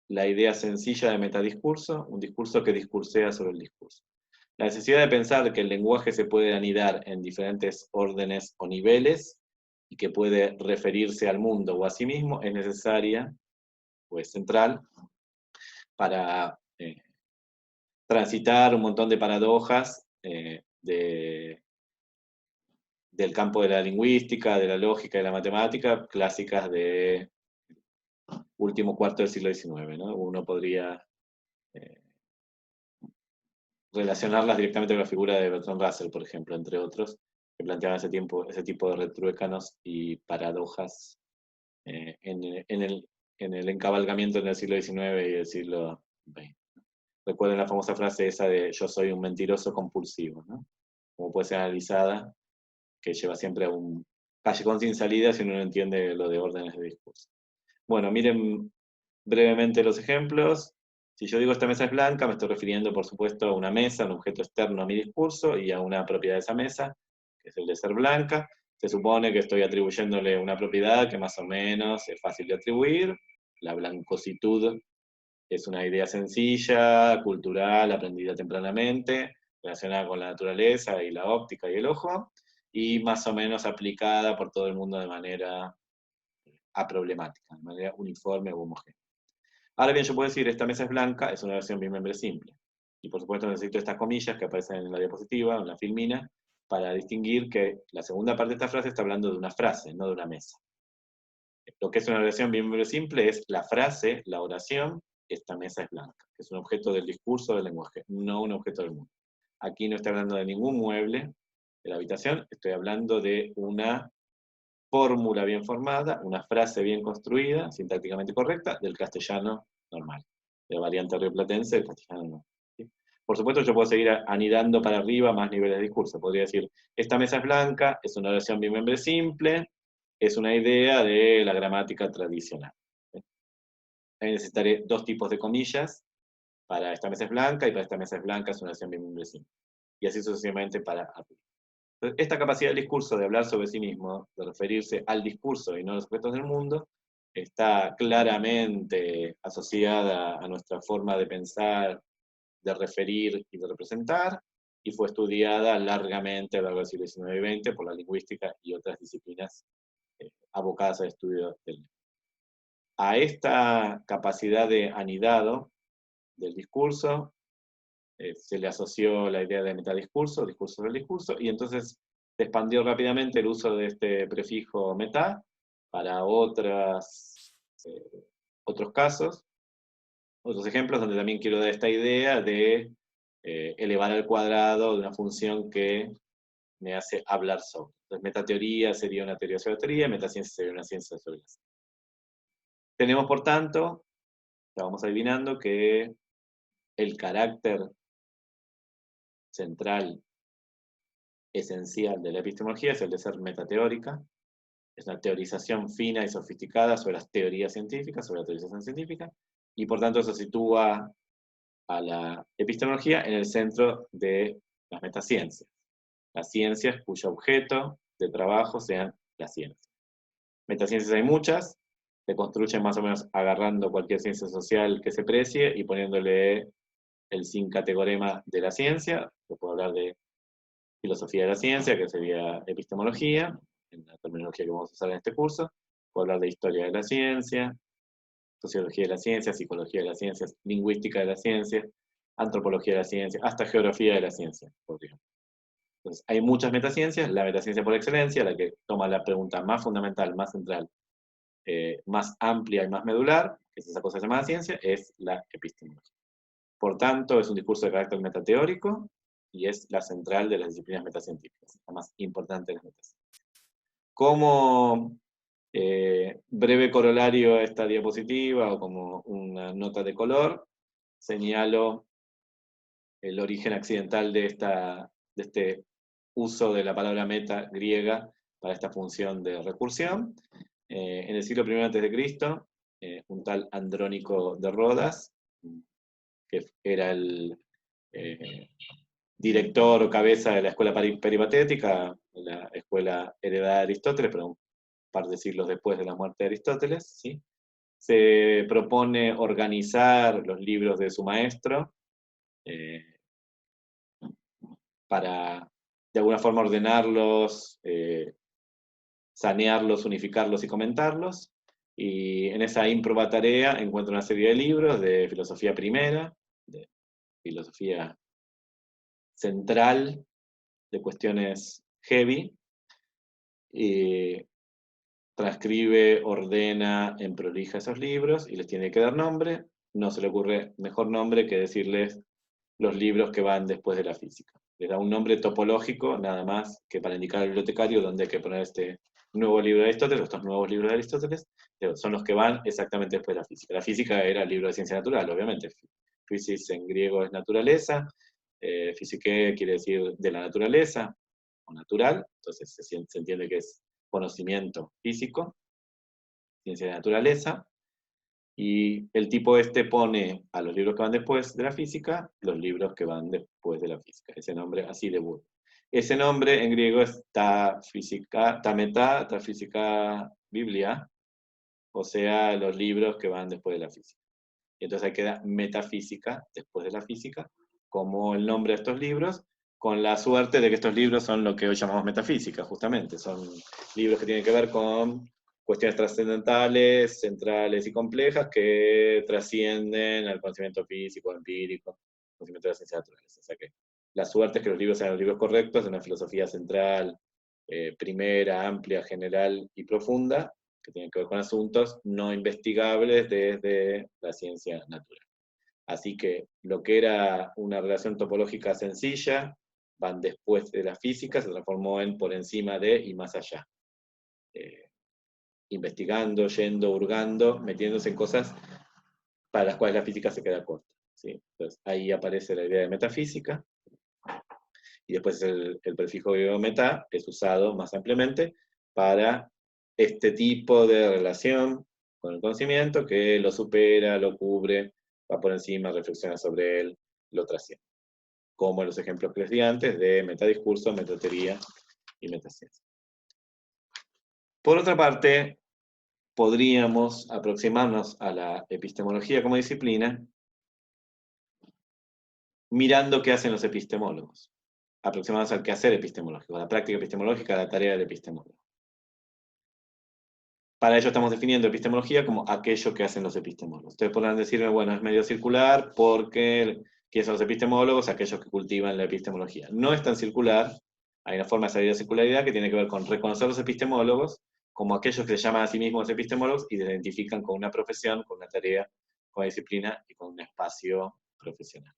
Speaker 1: la idea sencilla de metadiscurso, un discurso que discursea sobre el discurso. La necesidad de pensar que el lenguaje se puede anidar en diferentes órdenes o niveles y que puede referirse al mundo o a sí mismo es necesaria, o es central, para transitar un montón de paradojas del campo de la lingüística, de la lógica y la matemática, clásicas de último cuarto del siglo XIX, ¿no? Uno podría relacionarlas directamente con la figura de Bertrand Russell, por ejemplo, entre otros, que planteaban ese tipo de retruécanos y paradojas en el encabalgamiento entre el siglo XIX y el siglo XX. Recuerden la famosa frase esa de yo soy un mentiroso compulsivo, ¿no? Como puede ser analizada, que lleva siempre a un callejón sin salida si uno no entiende lo de órdenes de discurso. Bueno, miren brevemente los ejemplos. Si yo digo esta mesa es blanca, me estoy refiriendo, por supuesto, a una mesa, un objeto externo a mi discurso y a una propiedad de esa mesa, que es el de ser blanca. Se supone que estoy atribuyéndole una propiedad que más o menos es fácil de atribuir. La blancositud es una idea sencilla, cultural, aprendida tempranamente, relacionada con la naturaleza y la óptica y el ojo, y más o menos aplicada por todo el mundo de manera aproblemática, de manera uniforme o homogénea. Ahora bien, yo puedo decir, esta mesa es blanca, es una versión binombre simple. Y por supuesto necesito estas comillas que aparecen en la diapositiva, en la filmina, para distinguir que la segunda parte de esta frase está hablando de una frase, no de una mesa. Lo que es una oración binombre simple es la frase, la oración, esta mesa es blanca, que es un objeto del discurso del lenguaje, no un objeto del mundo. Aquí no estoy hablando de ningún mueble de la habitación, estoy hablando de una fórmula bien formada, una frase bien construida, sintácticamente correcta, del castellano normal, de la variante rioplatense del castellano normal. ¿Sí? Por supuesto, yo puedo seguir anidando para arriba más niveles de discurso. Podría decir, esta mesa es blanca, es una oración binombre simple, es una idea de la gramática tradicional. ¿Sí? Ahí necesitaré dos tipos de comillas, para esta mesa es blanca y para esta mesa es blanca es una oración binombre simple. Y así sucesivamente para arriba. Esta capacidad del discurso de hablar sobre sí mismo, de referirse al discurso y no a los objetos del mundo, está claramente asociada a nuestra forma de pensar, de referir y de representar, y fue estudiada largamente a lo largo del siglo XIX y XX por la lingüística y otras disciplinas abocadas al estudio del lenguaje. A esta capacidad de anidado del discurso se le asoció la idea de metadiscurso, discurso del discurso, y entonces se expandió rápidamente el uso de este prefijo meta para otros casos, otros ejemplos donde también quiero dar esta idea de elevar al cuadrado de una función que me hace hablar sobre. Entonces, metateoría sería una teoría sobre la teoría, metaciencia sería una ciencia sobre la ciencia. Tenemos, por tanto, ya vamos adivinando que el carácter central, esencial de la epistemología es el de ser metateórica, es una teorización fina y sofisticada sobre las teorías científicas, sobre la teorización científica, y por tanto eso sitúa a la epistemología en el centro de las metaciencias, las ciencias cuyo objeto de trabajo sean las ciencias. Metaciencias hay muchas, se construyen más o menos agarrando cualquier ciencia social que se precie y poniéndole el sin categorema de la ciencia. Yo puedo hablar de filosofía de la ciencia, que sería epistemología, en la terminología que vamos a usar en este curso. Puedo hablar de historia de la ciencia, sociología de la ciencia, psicología de la ciencia, lingüística de la ciencia, antropología de la ciencia, hasta geografía de la ciencia, por ejemplo. Entonces, hay muchas metaciencias, la metaciencia por excelencia, la que toma la pregunta más fundamental, más central, más amplia y más medular, que es esa cosa llamada ciencia, es la epistemología. Por tanto, es un discurso de carácter metateórico y es la central de las disciplinas metacientíficas, la más importante de las metaciencias. Como breve corolario a esta diapositiva, o como una nota de color, señalo el origen accidental de este uso de la palabra meta griega para esta función de recursión. En el siglo I a.C., un tal Andrónico de Rodas, que era el director o cabeza de la escuela peripatética, la escuela heredada de Aristóteles, pero un par de siglos después de la muerte de Aristóteles, ¿sí? Se propone organizar los libros de su maestro para de alguna forma ordenarlos, sanearlos, unificarlos y comentarlos. Y en esa ímproba tarea encuentro una serie de libros de filosofía primera, de filosofía central, de cuestiones heavy, transcribe, ordena en prolija esos libros y les tiene que dar nombre. No se le ocurre mejor nombre que decirles los libros que van después de la física. Les da un nombre topológico, nada más que para indicar al bibliotecario dónde hay que poner este nuevo libro de Aristóteles, estos nuevos libros de Aristóteles, son los que van exactamente después de la física. La física era el libro de ciencia natural, obviamente. Physis en griego es naturaleza, physique quiere decir de la naturaleza, o natural, entonces se entiende que es conocimiento físico, ciencia de naturaleza, y el tipo este pone a los libros que van después de la física, los libros que van después de la física. Ese nombre así de Wood. Ese nombre en griego es ta metá, ta física biblia, o sea, los libros que van después de la física. Y entonces ahí queda metafísica, después de la física, como el nombre de estos libros, con la suerte de que estos libros son lo que hoy llamamos metafísica, justamente. Son libros que tienen que ver con cuestiones trascendentales, centrales y complejas que trascienden al conocimiento físico, empírico, conocimiento de las ciencias naturales. O sea que la suerte es que los libros sean los libros correctos de una filosofía central, primera, amplia, general y profunda, que tienen que ver con asuntos no investigables desde la ciencia natural. Así que lo que era una relación topológica sencilla, van después de la física, se transformó en por encima de y más allá. Investigando, yendo, hurgando, metiéndose en cosas para las cuales la física se queda corta. ¿Sí? Entonces ahí aparece la idea de metafísica, y después el prefijo griego meta es usado más ampliamente para este tipo de relación con el conocimiento que lo supera, lo cubre, va por encima, reflexiona sobre él, lo trasciende. Como en los ejemplos que les di antes de metadiscurso, metateoría y metaciencia. Por otra parte, podríamos aproximarnos a la epistemología como disciplina mirando qué hacen los epistemólogos. Aproximarnos al quehacer epistemológico, a la práctica epistemológica, a la tarea del epistemólogo. Para ello estamos definiendo epistemología como aquello que hacen los epistemólogos. Ustedes podrán decirme, bueno, es medio circular porque ¿quiénes son los epistemólogos? Aquellos que cultivan la epistemología. No es tan circular, hay una forma de salir de circularidad que tiene que ver con reconocer a los epistemólogos como aquellos que se llaman a sí mismos epistemólogos y se identifican con una profesión, con una tarea, con una disciplina y con un espacio profesional.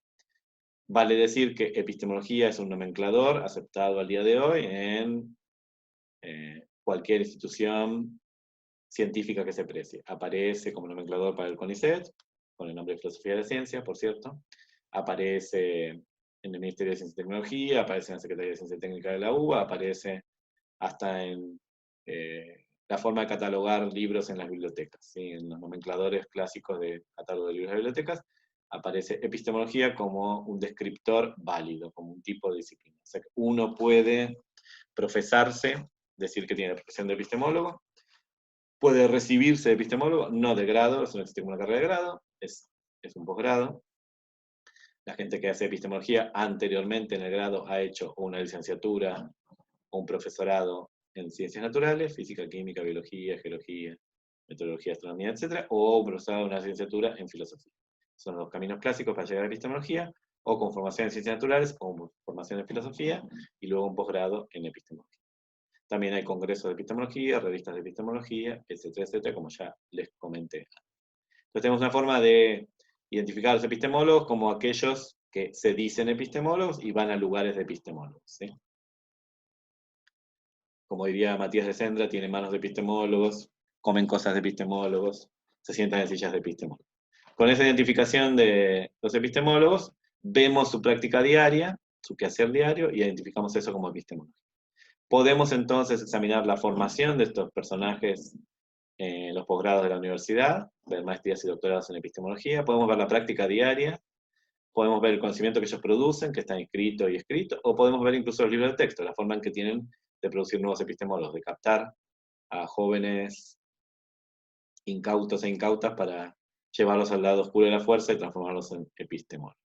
Speaker 1: Vale decir que epistemología es un nomenclador aceptado al día de hoy en cualquier institución científica que se precie. Aparece como nomenclador para el CONICET, con el nombre de Filosofía de la Ciencia, por cierto. Aparece en el Ministerio de Ciencia y Tecnología, aparece en la Secretaría de Ciencia Técnica de la UBA, aparece hasta en la forma de catalogar libros en las bibliotecas. ¿Sí? En los nomencladores clásicos de catálogo de libros de bibliotecas, aparece epistemología como un descriptor válido, como un tipo de disciplina. O sea, que uno puede profesarse, decir que tiene la profesión de epistemólogo, puede recibirse de epistemólogo, no de grado, eso no existe como una carrera de grado, es un posgrado. La gente que hace epistemología anteriormente en el grado ha hecho una licenciatura o un profesorado en ciencias naturales, física, química, biología, geología, meteorología, astronomía, etc., o un profesorado, una licenciatura en filosofía. Son los caminos clásicos para llegar a la epistemología, o con formación en ciencias naturales, o formación en filosofía, y luego un posgrado en epistemología. También hay congresos de epistemología, revistas de epistemología, etcétera, etcétera, como ya les comenté. Entonces tenemos una forma de identificar a los epistemólogos como aquellos que se dicen epistemólogos y van a lugares de epistemólogos. ¿Sí? Como diría Matías de Sendra, tienen manos de epistemólogos, comen cosas de epistemólogos, se sientan en sillas de epistemólogos. Con esa identificación de los epistemólogos, vemos su práctica diaria, su quehacer diario, y identificamos eso como epistemología. Podemos entonces examinar la formación de estos personajes en los posgrados de la universidad, ver maestrías y doctorados en epistemología, podemos ver la práctica diaria, podemos ver el conocimiento que ellos producen, que está inscrito y escrito, o podemos ver incluso los libros de texto, la forma en que tienen de producir nuevos epistemólogos, de captar a jóvenes incautos e incautas para llevarlos al lado oscuro de la fuerza y transformarlos en epistemólogos.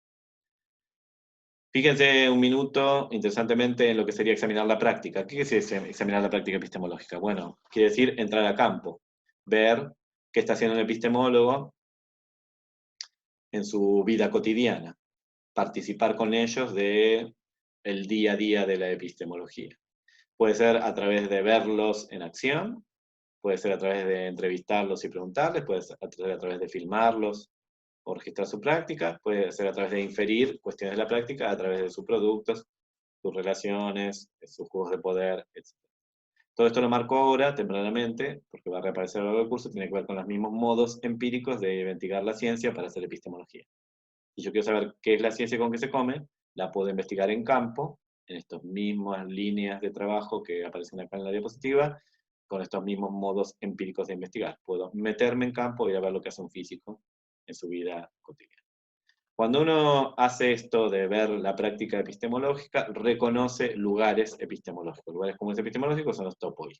Speaker 1: Fíjense un minuto, interesantemente, en lo que sería examinar la práctica. ¿Qué es examinar la práctica epistemológica? Bueno, quiere decir entrar a campo, ver qué está haciendo un epistemólogo en su vida cotidiana, participar con ellos de el día a día de la epistemología. Puede ser a través de verlos en acción, puede ser a través de entrevistarlos y preguntarles, puede ser a través de filmarlos o registrar su práctica, puede ser a través de inferir cuestiones de la práctica a través de sus productos, sus relaciones, sus juegos de poder, etc. Todo esto lo marco ahora, tempranamente, porque va a reaparecer a lo largo del curso, tiene que ver con los mismos modos empíricos de investigar la ciencia para hacer epistemología. Si yo quiero saber qué es la ciencia y con qué se come, la puedo investigar en campo, en estas mismas líneas de trabajo que aparecen acá en la diapositiva, con estos mismos modos empíricos de investigar. Puedo meterme en campo y ir a ver lo que hace un físico en su vida cotidiana. Cuando uno hace esto de ver la práctica epistemológica, reconoce lugares epistemológicos. Lugares comunes epistemológicos son los topoi.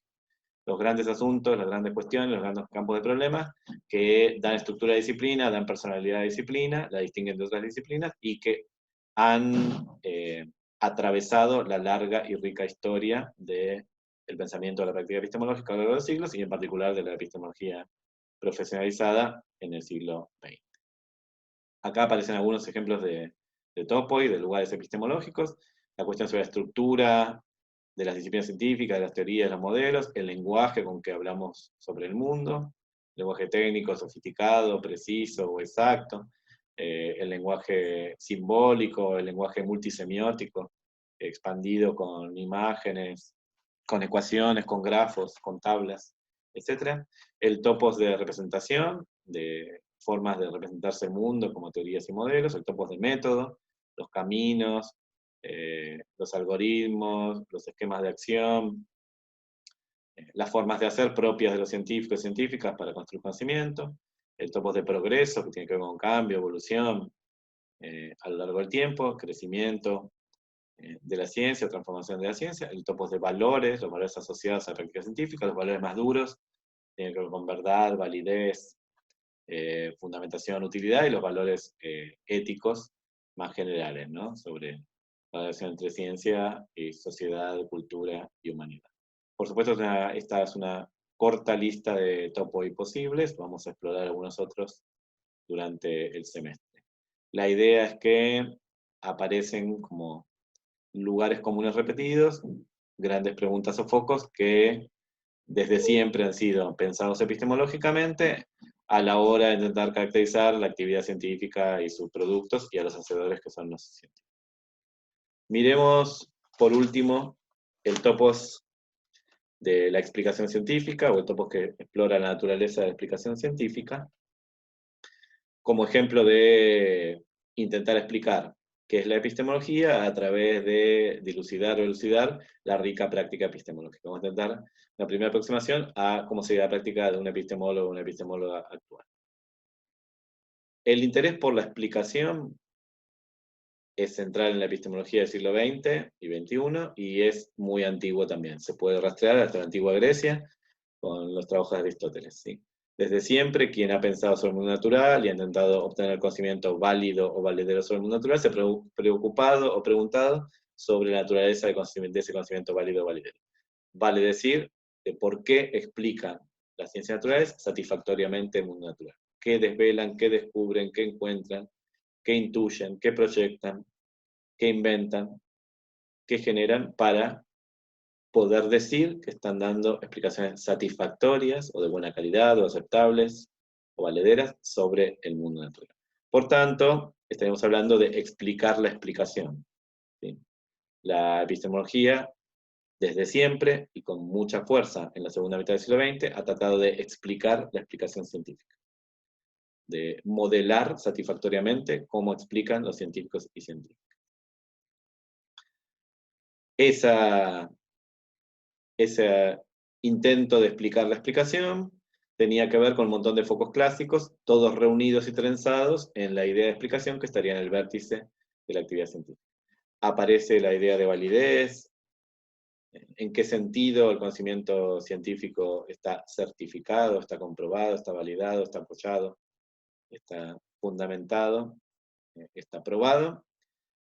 Speaker 1: Los grandes asuntos, las grandes cuestiones, los grandes campos de problemas que dan estructura a disciplina, dan personalidad a disciplina, la distinguen de otras disciplinas y que han atravesado la larga y rica historia del pensamiento de la práctica epistemológica a lo largo de los siglos y en particular de la epistemología profesionalizada en el siglo XX. Acá aparecen algunos ejemplos de topoi, de lugares epistemológicos, la cuestión sobre la estructura de las disciplinas científicas, de las teorías, de los modelos, el lenguaje con que hablamos sobre el mundo, lenguaje técnico, sofisticado, preciso o exacto, el lenguaje simbólico, el lenguaje multisemiótico, expandido con imágenes, con ecuaciones, con grafos, con tablas, etc. El topos de representación, de formas de representarse el mundo como teorías y modelos, el topos de método, los caminos, los algoritmos, los esquemas de acción, las formas de hacer propias de los científicos y científicas para construir conocimiento, el topos de progreso, que tiene que ver con cambio, evolución, a lo largo del tiempo, crecimiento de la ciencia, transformación de la ciencia, el topos de valores, los valores asociados a la práctica científica, los valores más duros, tienen que ver con verdad, validez, fundamentación, utilidad, y los valores éticos más generales, ¿no? Sobre la relación entre ciencia y sociedad, cultura y humanidad. Por supuesto, esta es una corta lista de topoi posibles, vamos a explorar algunos otros durante el semestre. La idea es que aparecen como lugares comunes repetidos, grandes preguntas o focos que desde siempre han sido pensados epistemológicamente a la hora de intentar caracterizar la actividad científica y sus productos y a los hacedores que son los científicos. Miremos, por último, el topos de la explicación científica, o el topos que explora la naturaleza de la explicación científica, como ejemplo de intentar explicar qué es la epistemología a través de dilucidar o elucidar la rica práctica epistemológica. Vamos a intentar la primera aproximación a cómo sería la práctica de un epistemólogo o una epistemóloga actual. El interés por la explicación es central en la epistemología del siglo XX y XXI y es muy antiguo también. Se puede rastrear hasta la antigua Grecia con los trabajos de Aristóteles. ¿Sí? Desde siempre, quien ha pensado sobre el mundo natural y ha intentado obtener conocimiento válido o valedero sobre el mundo natural se ha preocupado o preguntado sobre la naturaleza de ese conocimiento válido o valedero. Vale decir, de por qué explican las ciencias naturales satisfactoriamente el mundo natural. ¿Qué desvelan, qué descubren, qué encuentran, qué intuyen, qué proyectan, qué inventan, qué generan para poder decir que están dando explicaciones satisfactorias o de buena calidad o aceptables o valederas sobre el mundo natural? Por tanto, estaremos hablando de explicar la explicación. ¿Sí? La epistemología, desde siempre y con mucha fuerza en la segunda mitad del siglo XX, ha tratado de explicar la explicación científica, de modelar satisfactoriamente cómo explican los científicos y científicas. Ese intento de explicar la explicación tenía que ver con un montón de focos clásicos, todos reunidos y trenzados en la idea de explicación que estaría en el vértice de la actividad científica. Aparece la idea de validez, en qué sentido el conocimiento científico está certificado, está comprobado, está validado, está apoyado, está fundamentado, está probado.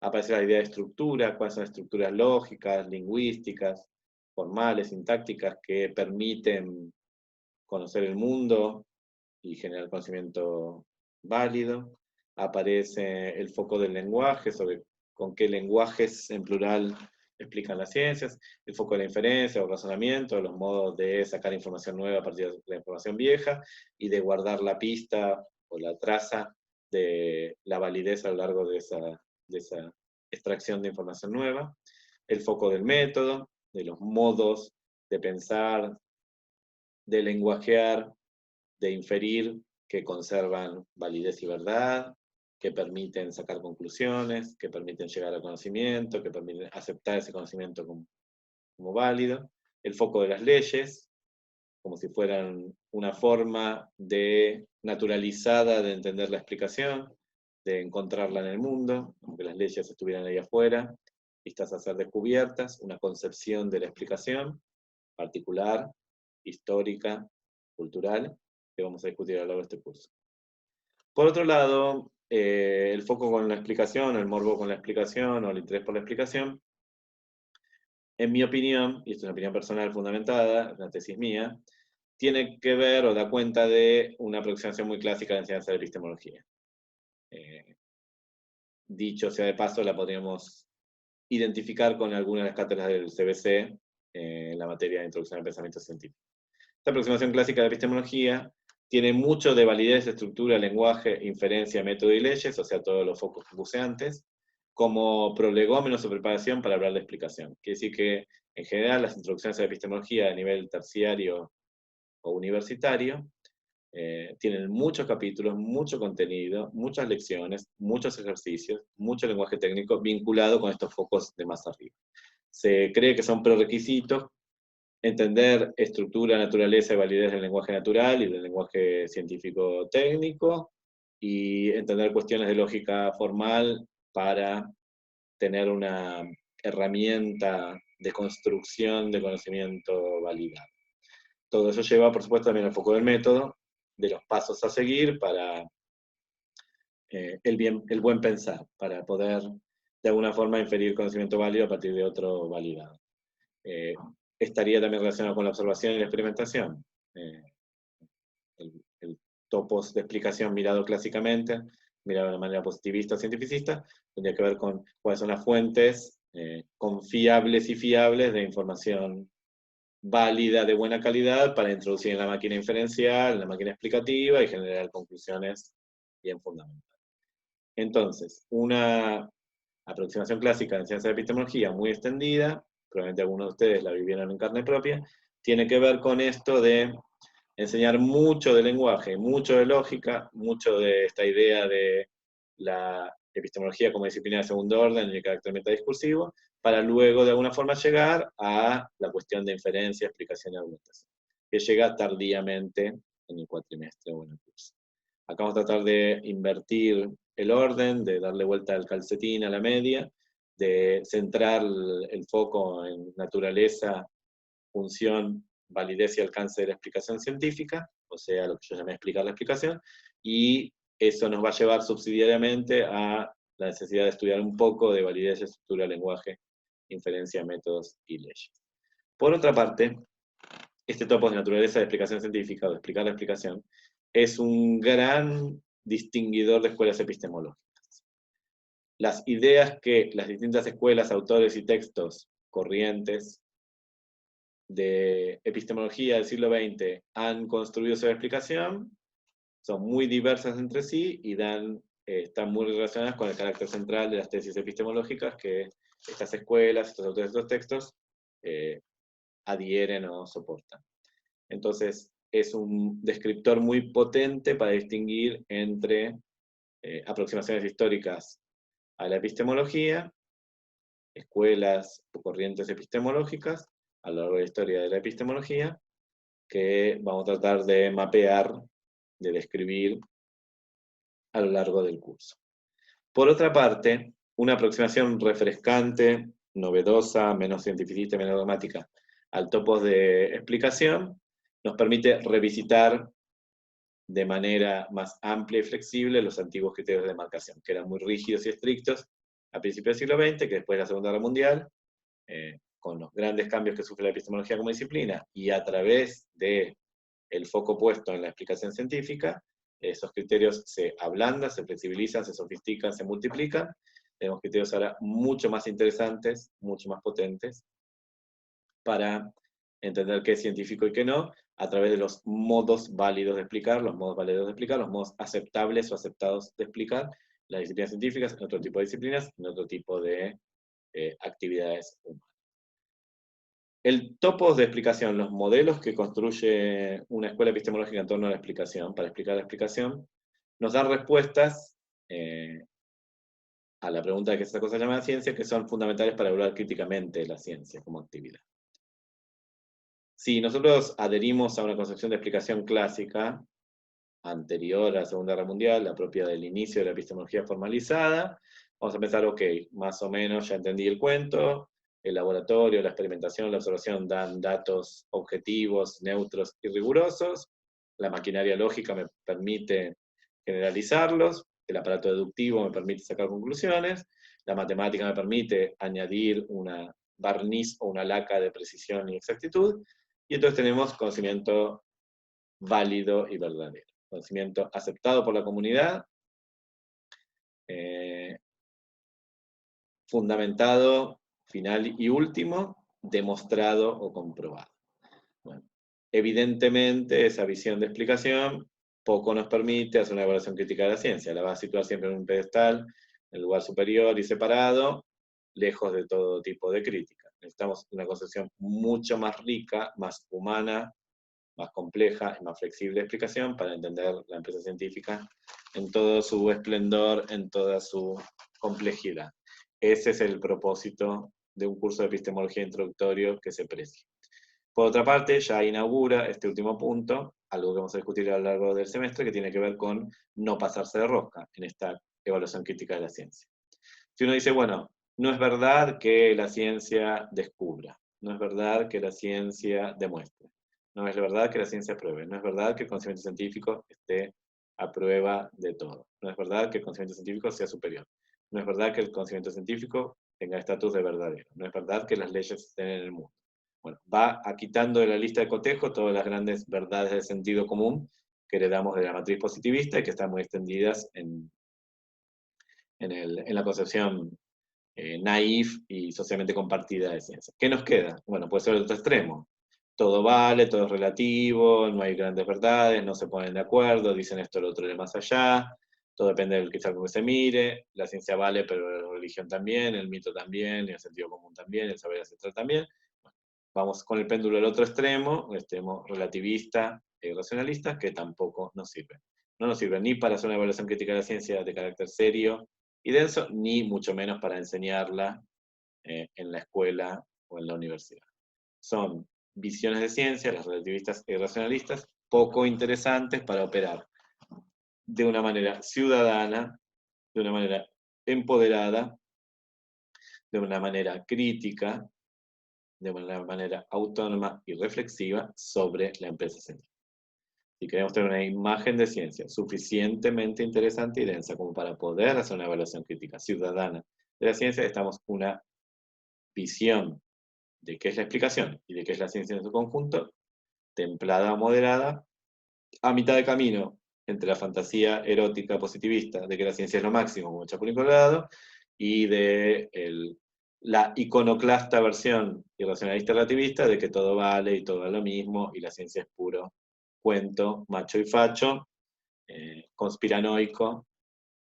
Speaker 1: Aparece la idea de estructura, cuáles son las estructuras lógicas, lingüísticas, formales, sintácticas, que permiten conocer el mundo y generar conocimiento válido. Aparece el foco del lenguaje, sobre con qué lenguajes en plural explican las ciencias, el foco de la inferencia o razonamiento, los modos de sacar información nueva a partir de la información vieja, y de guardar la pista o la traza de la validez a lo largo de esa extracción de información nueva, el foco del método, de los modos de pensar, de lenguajear, de inferir, que conservan validez y verdad, que permiten sacar conclusiones, que permiten llegar al conocimiento, que permiten aceptar ese conocimiento como válido, el foco de las leyes, como si fueran una forma naturalizada de entender la explicación, de encontrarla en el mundo, como que las leyes estuvieran ahí afuera, listas a ser descubiertas, una concepción de la explicación particular, histórica, cultural, que vamos a discutir a lo largo de este curso. Por otro lado, el foco con la explicación, el morbo con la explicación, o el interés por la explicación, en mi opinión, y esto es una opinión personal fundamentada, una tesis mía, tiene que ver o da cuenta de una aproximación muy clásica de la enseñanza de epistemología. Dicho sea de paso, la podríamos identificar con algunas de las cátedras del CBC en la materia de introducción al pensamiento científico. Esta aproximación clásica de epistemología tiene mucho de validez, estructura, lenguaje, inferencia, método y leyes, o sea, todos los focos que puse antes, como prolegómenos o preparación para hablar de explicación. Quiere decir que, en general, las introducciones a la epistemología a nivel terciario o universitario tienen muchos capítulos, mucho contenido, muchas lecciones, muchos ejercicios, mucho lenguaje técnico vinculado con estos focos de más arriba. Se cree que son prerequisitos entender estructura, naturaleza y validez del lenguaje natural y del lenguaje científico técnico, y entender cuestiones de lógica formal para tener una herramienta de construcción de conocimiento validado. Todo eso lleva, por supuesto, también al foco del método, de los pasos a seguir para el buen pensar, para poder de alguna forma inferir conocimiento válido a partir de otro validado. Estaría también relacionado con la observación y la experimentación. El topos de explicación mirado clásicamente, mirado de manera positivista o cientificista, tendría que ver con cuáles son las fuentes confiables y fiables de información válida, de buena calidad, para introducir en la máquina inferencial, en la máquina explicativa y generar conclusiones bien fundamentales. Entonces, una aproximación clásica de ciencia de epistemología muy extendida, probablemente algunos de ustedes la vivieron en carne propia, tiene que ver con esto de enseñar mucho de lenguaje, mucho de lógica, mucho de esta idea de la epistemología como disciplina de segundo orden y el carácter metadiscursivo, para luego de alguna forma llegar a la cuestión de inferencia, explicación y argumentación, que llega tardíamente en el cuatrimestre o en el curso. Acá vamos a tratar de invertir el orden, de darle vuelta al calcetín a la media, de centrar el foco en naturaleza, función, validez y alcance de la explicación científica, o sea, lo que yo llamé explicar la explicación, y eso nos va a llevar subsidiariamente a la necesidad de estudiar un poco de validez, estructura, lenguaje, inferencia, métodos y leyes. Por otra parte, este topo de naturaleza de explicación científica, o de explicar la explicación, es un gran distinguidor de escuelas epistemológicas. Las ideas que las distintas escuelas, autores y textos corrientes de epistemología del siglo XX han construido sobre explicación son muy diversas entre sí y están muy relacionadas con el carácter central de las tesis epistemológicas que estas escuelas, estos autores, estos textos adhieren o soportan. Entonces, es un descriptor muy potente para distinguir entre aproximaciones históricas a la epistemología, escuelas o corrientes epistemológicas a lo largo de la historia de la epistemología, que vamos a tratar de mapear, de describir a lo largo del curso. Por otra parte, una aproximación refrescante, novedosa, menos cientificista, menos dogmática, al topos de explicación, nos permite revisitar de manera más amplia y flexible los antiguos criterios de demarcación, que eran muy rígidos y estrictos a principios del siglo XX, que después de la Segunda Guerra Mundial, con los grandes cambios que sufre la epistemología como disciplina, y a través del foco puesto en la explicación científica, esos criterios se ablandan, se flexibilizan, se sofistican, se multiplican, tenemos criterios ahora mucho más interesantes, mucho más potentes, para entender qué es científico y qué no, a través de los modos válidos de explicar, los modos aceptables o aceptados de explicar las disciplinas científicas, en otro tipo de disciplinas, en otro tipo de actividades humanas. El topos de explicación, los modelos que construye una escuela epistemológica en torno a la explicación, para explicar la explicación, nos dan respuestas a la pregunta de qué es esta cosa llamada ciencia, que son fundamentales para evaluar críticamente la ciencia como actividad. Si nosotros adherimos a una concepción de explicación clásica, anterior a la Segunda Guerra Mundial, la propia del inicio de la epistemología formalizada, vamos a pensar, ok, más o menos ya entendí el cuento, el laboratorio, la experimentación, la observación dan datos objetivos, neutros y rigurosos, la maquinaria lógica me permite generalizarlos, el aparato deductivo me permite sacar conclusiones, la matemática me permite añadir una barniz o una laca de precisión y exactitud, y entonces tenemos conocimiento válido y verdadero. Conocimiento aceptado por la comunidad, fundamentado, final y último, demostrado o comprobado. Bueno, evidentemente, esa visión de explicación poco nos permite hacer una evaluación crítica de la ciencia. La va a situar siempre en un pedestal, en el lugar superior y separado, lejos de todo tipo de crítica. Necesitamos una concepción mucho más rica, más humana, más compleja y más flexible explicación para entender la empresa científica en todo su esplendor, en toda su complejidad. Ese es el propósito de un curso de epistemología introductorio que se precia. Por otra parte, ya inaugura este último punto, algo que vamos a discutir a lo largo del semestre, que tiene que ver con no pasarse de rosca en esta evaluación crítica de la ciencia. Si uno dice, bueno, no es verdad que la ciencia descubra, no es verdad que la ciencia demuestre, no es verdad que la ciencia pruebe, no es verdad que el conocimiento científico esté a prueba de todo, no es verdad que el conocimiento científico sea superior, no es verdad que el conocimiento científico tenga estatus de verdadero, no es verdad que las leyes estén en el mundo. Bueno, va quitando de la lista de cotejo todas las grandes verdades del sentido común que heredamos de la matriz positivista y que están muy extendidas en la concepción naif y socialmente compartida de ciencia. ¿Qué nos queda? Bueno, puede ser el otro extremo. Todo vale, todo es relativo, no hay grandes verdades, no se ponen de acuerdo, dicen esto, lo otro de más allá, todo depende del cristal con que se mire, la ciencia vale, pero la religión también, el mito también, el sentido común también, el saber ancestral también. Bueno, vamos con el péndulo del otro extremo, el extremo relativista e irracionalista, que tampoco nos sirve. No nos sirve ni para hacer una evaluación crítica de la ciencia de carácter serio y denso, ni mucho menos para enseñarla en la escuela o en la universidad. Son visiones de ciencia, las relativistas y racionalistas, poco interesantes para operar de una manera ciudadana, de una manera empoderada, de una manera crítica, de una manera autónoma y reflexiva sobre la empresa científica. Si queremos tener una imagen de ciencia suficientemente interesante y densa como para poder hacer una evaluación crítica ciudadana de la ciencia, necesitamos una visión de qué es la explicación y de qué es la ciencia en su conjunto, templada o moderada, a mitad de camino entre la fantasía erótica positivista de que la ciencia es lo máximo, como Chapulín Colorado, y de la iconoclasta versión irracionalista relativista de que todo vale y todo es lo mismo y la ciencia es puro cuento, macho y facho, conspiranoico,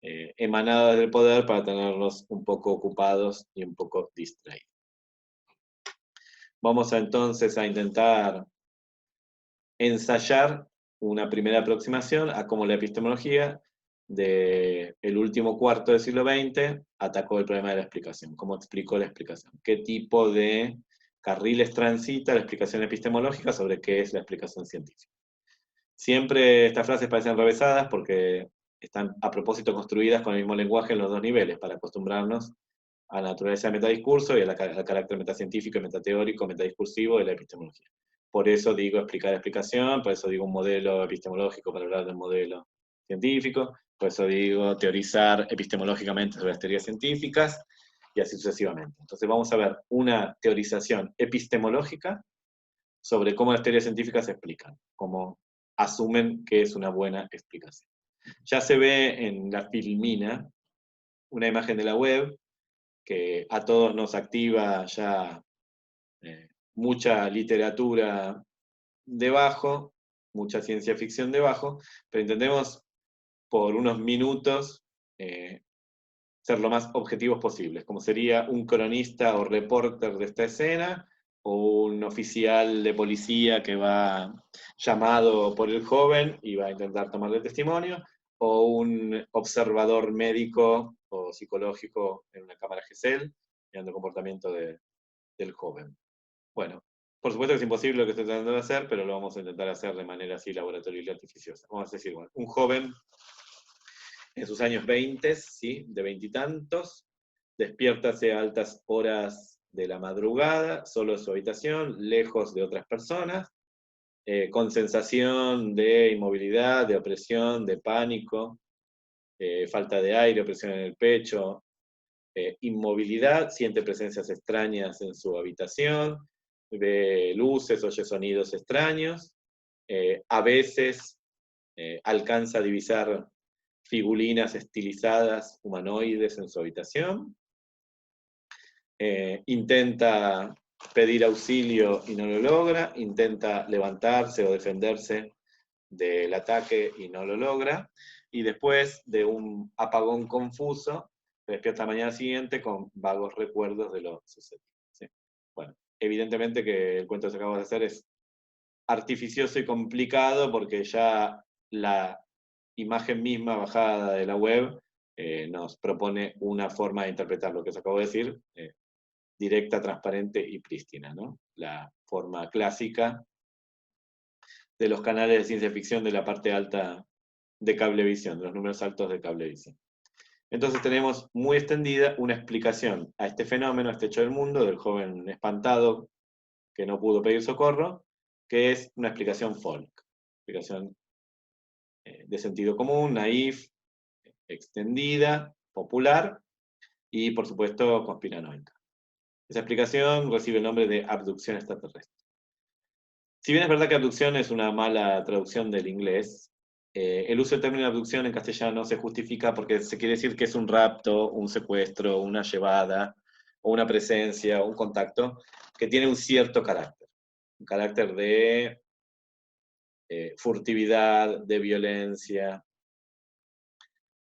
Speaker 1: emanado del poder para tenerlos un poco ocupados y un poco distraídos. Vamos entonces a intentar ensayar una primera aproximación a cómo la epistemología del último cuarto del siglo XX atacó el problema de la explicación, cómo explicó la explicación, qué tipo de carriles transita la explicación epistemológica sobre qué es la explicación científica. Siempre estas frases parecen enrevesadas porque están a propósito construidas con el mismo lenguaje en los dos niveles, para acostumbrarnos a la naturaleza del metadiscurso y al carácter metacientífico y metateórico, metadiscursivo de la epistemología. Por eso digo explicar explicación, por eso digo un modelo epistemológico para hablar del modelo científico, por eso digo teorizar epistemológicamente sobre las teorías científicas, y así sucesivamente. Entonces vamos a ver una teorización epistemológica sobre cómo las teorías científicas se explican, cómo asumen que es una buena explicación. Ya se ve en la filmina una imagen de la web que a todos nos activa ya mucha literatura debajo, mucha ciencia ficción debajo, pero intentemos por unos minutos ser lo más objetivos posibles, como sería un cronista o reporter de esta escena, o un oficial de policía que va llamado por el joven y va a intentar tomarle testimonio, o un observador médico o psicológico en una cámara GESEL, mirando el comportamiento del joven. Bueno, por supuesto que es imposible lo que estoy tratando de hacer, pero lo vamos a intentar hacer de manera así laboratorial y artificiosa. Vamos a decir, bueno, un joven en sus años 20, ¿sí? De veintitantos, despiértase a altas horas de la madrugada, solo en su habitación, lejos de otras personas, con sensación de inmovilidad, de opresión, de pánico, falta de aire, opresión en el pecho, inmovilidad, siente presencias extrañas en su habitación, ve luces, oye sonidos extraños, a veces alcanza a divisar figulinas estilizadas, humanoides en su habitación, intenta pedir auxilio y no lo logra, intenta levantarse o defenderse del ataque y no lo logra, y después de un apagón confuso, se despierta la mañana siguiente con vagos recuerdos de lo sucedido. ¿Sí? Bueno, evidentemente que el cuento que acabo de hacer es artificioso y complicado porque ya la imagen misma bajada de la web nos propone una forma de interpretar lo que os acabo de decir, directa, transparente y prístina, ¿no? La forma clásica de los canales de ciencia ficción de la parte alta de Cablevisión, de los números altos de Cablevisión. Entonces tenemos muy extendida una explicación a este fenómeno, a este hecho del mundo, del joven espantado que no pudo pedir socorro, que es una explicación folk, explicación de sentido común, naif, extendida, popular y, por supuesto, conspiranoica. Esa explicación recibe el nombre de abducción extraterrestre. Si bien es verdad que abducción es una mala traducción del inglés, el uso del término abducción en castellano se justifica porque se quiere decir que es un rapto, un secuestro, una llevada, o una presencia, un contacto, que tiene un cierto carácter. Un carácter de furtividad, de violencia,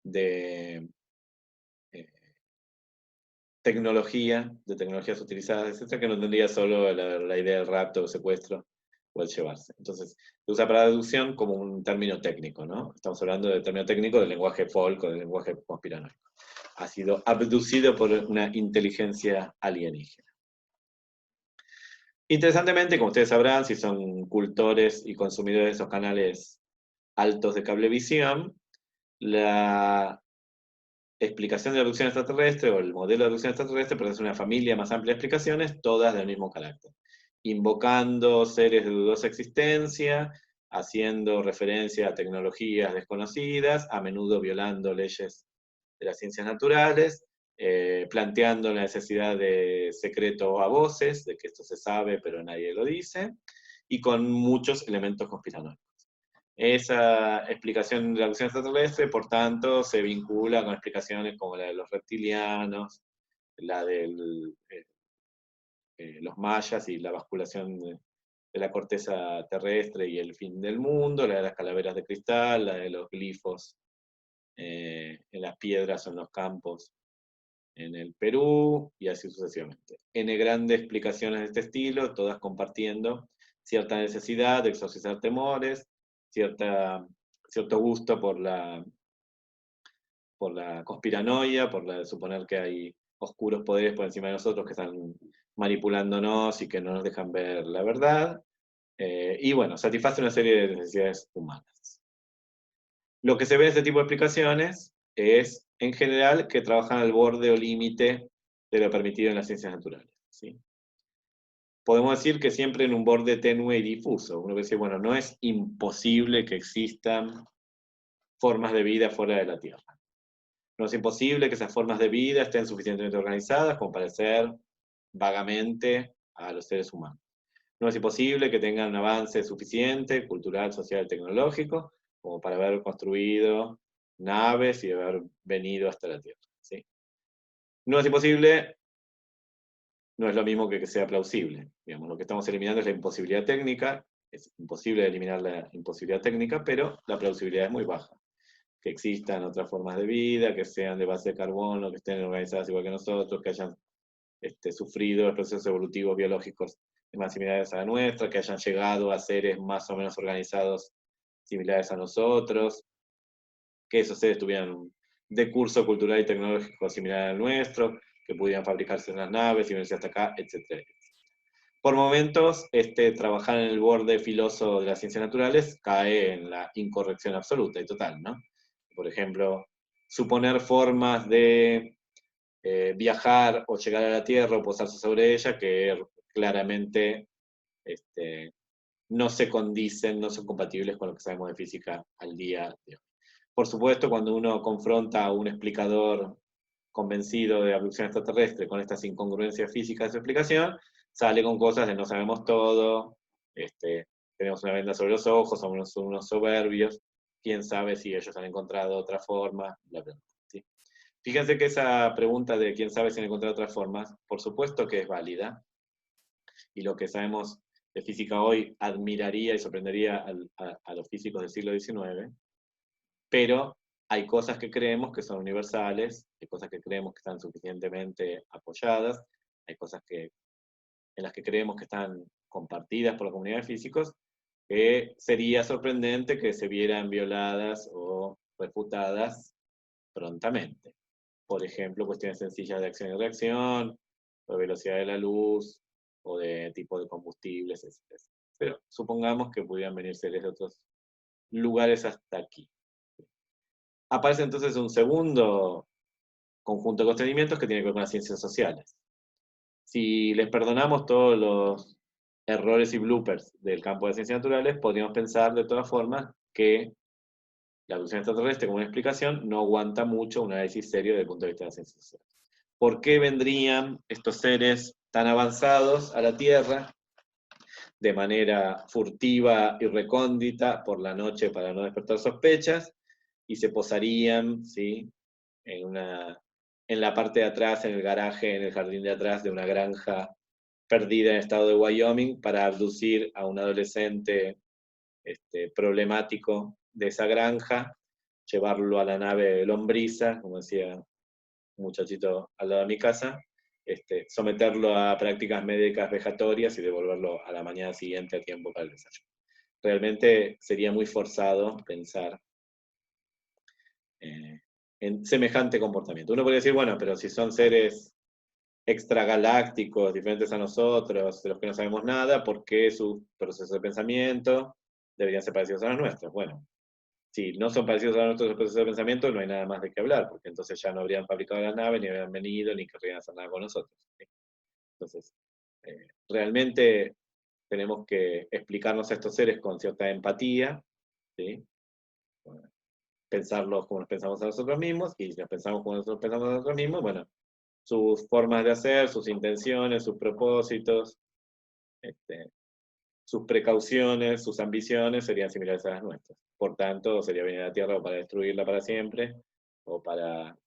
Speaker 1: de tecnología, de tecnologías utilizadas, etcétera, que no tendría solo la idea del rapto o secuestro o el llevarse. Entonces, se usa para abducción como un término técnico, ¿no? Estamos hablando del término técnico del lenguaje folk o del lenguaje conspiranoico. Ha sido abducido por una inteligencia alienígena. Interesantemente, como ustedes sabrán, si son cultores y consumidores de esos canales altos de cablevisión, la explicación de la abducción extraterrestre o el modelo de abducción extraterrestre pertenece a una familia más amplia de explicaciones, todas del mismo carácter. Invocando seres de dudosa existencia, haciendo referencia a tecnologías desconocidas, a menudo violando leyes de las ciencias naturales, planteando la necesidad de secreto a voces, de que esto se sabe pero nadie lo dice, y con muchos elementos conspiranoicos. Esa explicación de la abducción extraterrestre, por tanto, se vincula con explicaciones como la de los reptilianos, la de los mayas y la basculación de la corteza terrestre y el fin del mundo, la de las calaveras de cristal, la de los glifos en las piedras o en los campos en el Perú, y así sucesivamente. N grandes explicaciones de este estilo, todas compartiendo cierta necesidad de exorcizar temores, cierto gusto por la conspiranoia, por la de suponer que hay oscuros poderes por encima de nosotros que están manipulándonos y que no nos dejan ver la verdad. Y bueno, satisface una serie de necesidades humanas. Lo que se ve en este tipo de explicaciones es, en general, que trabajan al borde o límite de lo permitido en las ciencias naturales. ¿Sí? Podemos decir que siempre en un borde tenue y difuso. Uno puede decir, bueno, no es imposible que existan formas de vida fuera de la Tierra. No es imposible que esas formas de vida estén suficientemente organizadas como para ser vagamente a los seres humanos. No es imposible que tengan un avance suficiente, cultural, social, tecnológico, como para haber construido naves y haber venido hasta la Tierra. ¿Sí? no es imposible, no es lo mismo que sea plausible. Digamos, lo que estamos eliminando es la imposibilidad técnica, es imposible eliminar la imposibilidad técnica, pero la plausibilidad es muy baja. Que existan otras formas de vida, que sean de base de carbono, que estén organizadas igual que nosotros, que hayan sufrido procesos evolutivos biológicos más similares a la nuestra, que hayan llegado a seres más o menos organizados similares a nosotros, que esos seres tuvieran un decurso cultural y tecnológico similar al nuestro, que pudieran fabricarse en las naves y venirse hasta acá, etc. Por momentos, trabajar en el borde filoso de las ciencias naturales cae en la incorrección absoluta y total, ¿no? Por ejemplo, suponer formas de viajar o llegar a la Tierra o posarse sobre ella que claramente no se condicen, no son compatibles con lo que sabemos de física al día de hoy. Por supuesto, cuando uno confronta a un explicador convencido de abducción extraterrestre con estas incongruencias físicas de su explicación, sale con cosas de no sabemos todo, tenemos una venda sobre los ojos, somos unos soberbios, quién sabe si ellos han encontrado otra forma, bla, bla, ¿sí? Fíjense que esa pregunta de quién sabe si han encontrado otras formas, por supuesto que es válida, y lo que sabemos de física hoy admiraría y sorprendería a los físicos del siglo XIX, pero hay cosas que creemos que son universales, hay cosas que creemos que están suficientemente apoyadas, hay cosas en las que creemos que están compartidas por la comunidad de físicos, que sería sorprendente que se vieran violadas o refutadas prontamente. Por ejemplo, cuestiones sencillas de acción y reacción, o de velocidad de la luz, o de tipo de combustibles, etc. Pero supongamos que pudieran venir seres de otros lugares hasta aquí. Aparece entonces un segundo conjunto de constreñimientos que tiene que ver con las ciencias sociales. Si les perdonamos todos los errores y bloopers del campo de ciencias naturales, podríamos pensar de todas formas que la abducción extraterrestre, como una explicación, no aguanta mucho un análisis serio desde el punto de vista de las ciencias sociales. ¿Por qué vendrían estos seres tan avanzados a la Tierra de manera furtiva y recóndita por la noche para no despertar sospechas y se posarían, ¿sí?, en la parte de atrás, en el garaje, en el jardín de atrás de una granja perdida en el estado de Wyoming para abducir a un adolescente problemático de esa granja, llevarlo a la nave Lombriza, como decía un muchachito al lado de mi casa, someterlo a prácticas médicas vejatorias y devolverlo a la mañana siguiente a tiempo para el desayuno. Realmente sería muy forzado pensar en semejante comportamiento. Uno podría decir, bueno, pero si son seres extragalácticos, diferentes a nosotros, de los que no sabemos nada, ¿por qué sus procesos de pensamiento deberían ser parecidos a los nuestros? Bueno, si no son parecidos a nuestros procesos de pensamiento, no hay nada más de qué hablar, porque entonces ya no habrían fabricado las naves, ni habrían venido, ni querrían hacer nada con nosotros, ¿sí? Entonces, realmente tenemos que explicarnos a estos seres con cierta empatía, ¿sí? Pensarlos como nos pensamos a nosotros mismos, y si nos pensamos como nosotros pensamos a nosotros mismos, bueno, sus formas de hacer, sus intenciones, sus propósitos, sus precauciones, sus ambiciones serían similares a las nuestras. Por tanto, sería venir a la Tierra o para destruirla para siempre, o para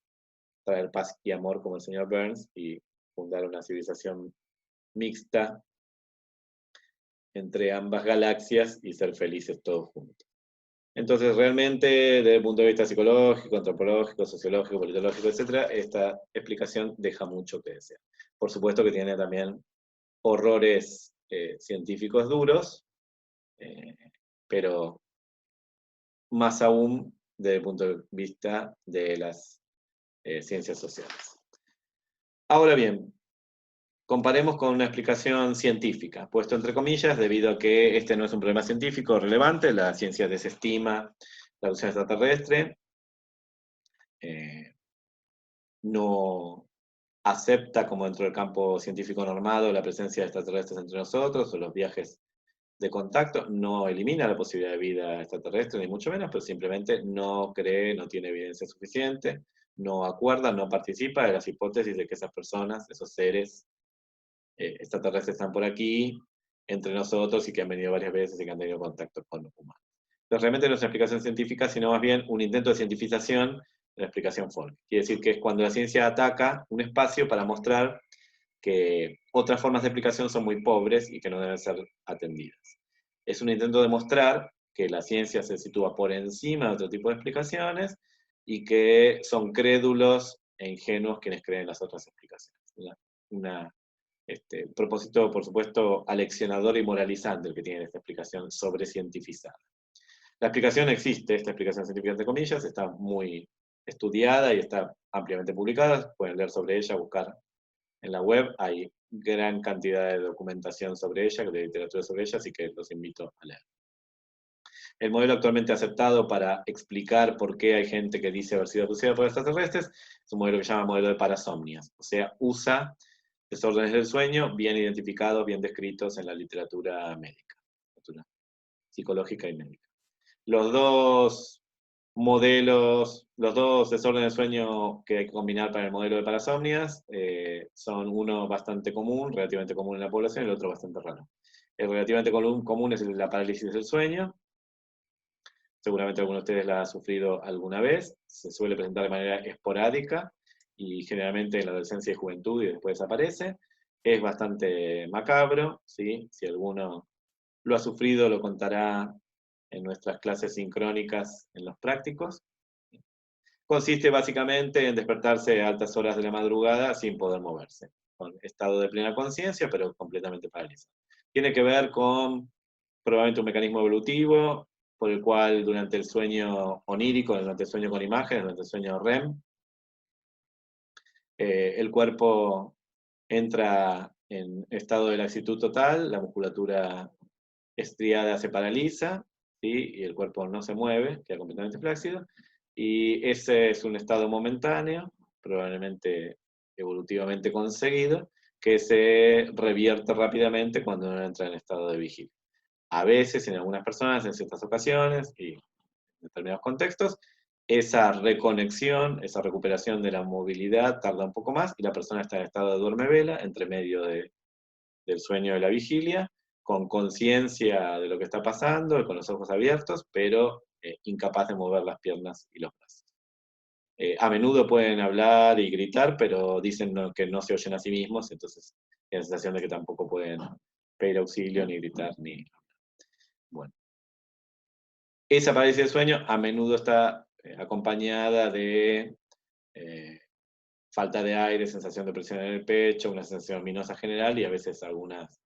Speaker 1: traer paz y amor como el señor Burns, y fundar una civilización mixta entre ambas galaxias y ser felices todos juntos. Entonces, realmente, desde el punto de vista psicológico, antropológico, sociológico, politológico, etc., esta explicación deja mucho que desear. Por supuesto que tiene también horrores científicos duros, pero más aún desde el punto de vista de las ciencias sociales. Ahora bien, comparemos con una explicación científica, puesto entre comillas, debido a que este no es un problema científico relevante, la ciencia desestima la abducción extraterrestre, no acepta como dentro del campo científico normado la presencia de extraterrestres entre nosotros o los viajes de contacto, no elimina la posibilidad de vida extraterrestre, ni mucho menos, pero simplemente no cree, no tiene evidencia suficiente, no acuerda, no participa de las hipótesis de que esas personas, esos seres extraterrestres están por aquí, entre nosotros, y que han venido varias veces y que han tenido contacto con los humanos. Entonces realmente no es una explicación científica, sino más bien un intento de cientificación la explicación Folk. Quiere decir que es cuando la ciencia ataca un espacio para mostrar que otras formas de explicación son muy pobres y que no deben ser atendidas. Es un intento de mostrar que la ciencia se sitúa por encima de otro tipo de explicaciones y que son crédulos e ingenuos quienes creen las otras explicaciones. Un propósito, por supuesto, aleccionador y moralizante el que tiene esta explicación sobrecientificada. La explicación existe, esta explicación científica entre comillas, está muy estudiada y está ampliamente publicada, pueden leer sobre ella, buscar en la web, hay gran cantidad de documentación sobre ella, de literatura sobre ella, así que los invito a leer. El modelo actualmente aceptado para explicar por qué hay gente que dice haber sido abducida por extraterrestres es un modelo que se llama modelo de parasomnias, o sea, usa desórdenes del sueño bien identificados, bien descritos en la literatura médica, literatura psicológica y médica. Los dos modelos, los dos desórdenes de sueño que hay que combinar para el modelo de parasomnias son uno bastante común, relativamente común en la población, y el otro bastante raro. El relativamente común es la parálisis del sueño. Seguramente alguno de ustedes la ha sufrido alguna vez. Se suele presentar de manera esporádica y generalmente en la adolescencia y juventud y después desaparece. Es bastante macabro, ¿sí? Si alguno lo ha sufrido, lo contará en nuestras clases sincrónicas en los prácticos. Consiste básicamente en despertarse a altas horas de la madrugada sin poder moverse, con estado de plena conciencia, pero completamente paralizado. Tiene que ver con probablemente un mecanismo evolutivo, por el cual durante el sueño onírico, durante el sueño con imágenes, durante el sueño REM, el cuerpo entra en estado de laxitud total, la musculatura estriada se paraliza, ¿sí? Y el cuerpo no se mueve, queda completamente flácido, y ese es un estado momentáneo, probablemente evolutivamente conseguido, que se revierte rápidamente cuando uno entra en estado de vigilia. A veces, en algunas personas, en ciertas ocasiones y en determinados contextos, esa reconexión, esa recuperación de la movilidad tarda un poco más y la persona está en estado de duerme-vela, entre medio del sueño y de la vigilia, con conciencia de lo que está pasando, con los ojos abiertos, pero incapaz de mover las piernas y los brazos. A menudo pueden hablar y gritar, pero dicen que no se oyen a sí mismos, entonces tienen la sensación de que tampoco pueden pedir auxilio, ni gritar, ni... Bueno. Esa parálisis del sueño a menudo está acompañada de falta de aire, sensación de presión en el pecho, una sensación ominosa general y a veces algunas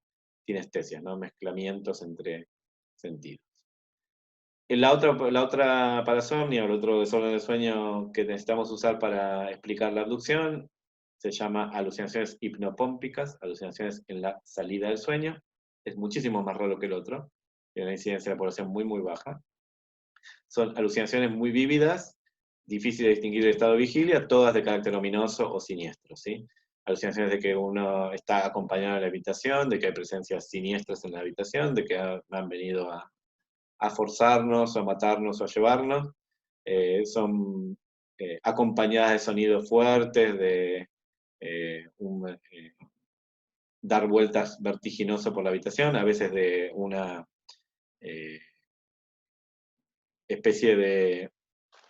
Speaker 1: sinestesias, ¿no? Mezclamientos entre sentidos. La otra parasomnia o el otro desorden del sueño que necesitamos usar para explicar la abducción se llama alucinaciones hipnopómpicas, alucinaciones en la salida del sueño. Es muchísimo más raro que el otro, tiene una incidencia de la población muy, muy baja. Son alucinaciones muy vívidas, difíciles de distinguir del estado de vigilia, todas de carácter ominoso o siniestro, ¿sí? Alucinaciones de que uno está acompañado en la habitación, de que hay presencias siniestras en la habitación, de que han venido a forzarnos, o a matarnos, o a llevarnos. Son acompañadas de sonidos fuertes, de dar vueltas vertiginoso por la habitación, a veces de una especie de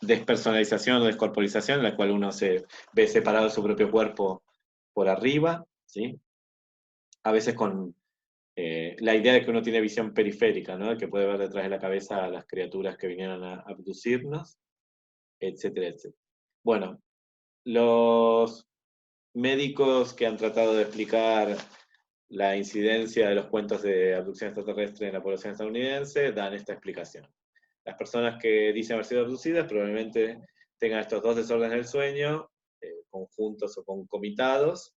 Speaker 1: despersonalización o descorporización, en la cual uno se ve separado de su propio cuerpo por arriba, ¿sí? A veces con la idea de que uno tiene visión periférica, ¿no? Que puede ver detrás de la cabeza a las criaturas que vinieron a abducirnos, etcétera, etcétera. Bueno, los médicos que han tratado de explicar la incidencia de los cuentos de abducción extraterrestre en la población estadounidense dan esta explicación. Las personas que dicen haber sido abducidas probablemente tengan estos dos desórdenes del sueño, conjuntos o concomitados,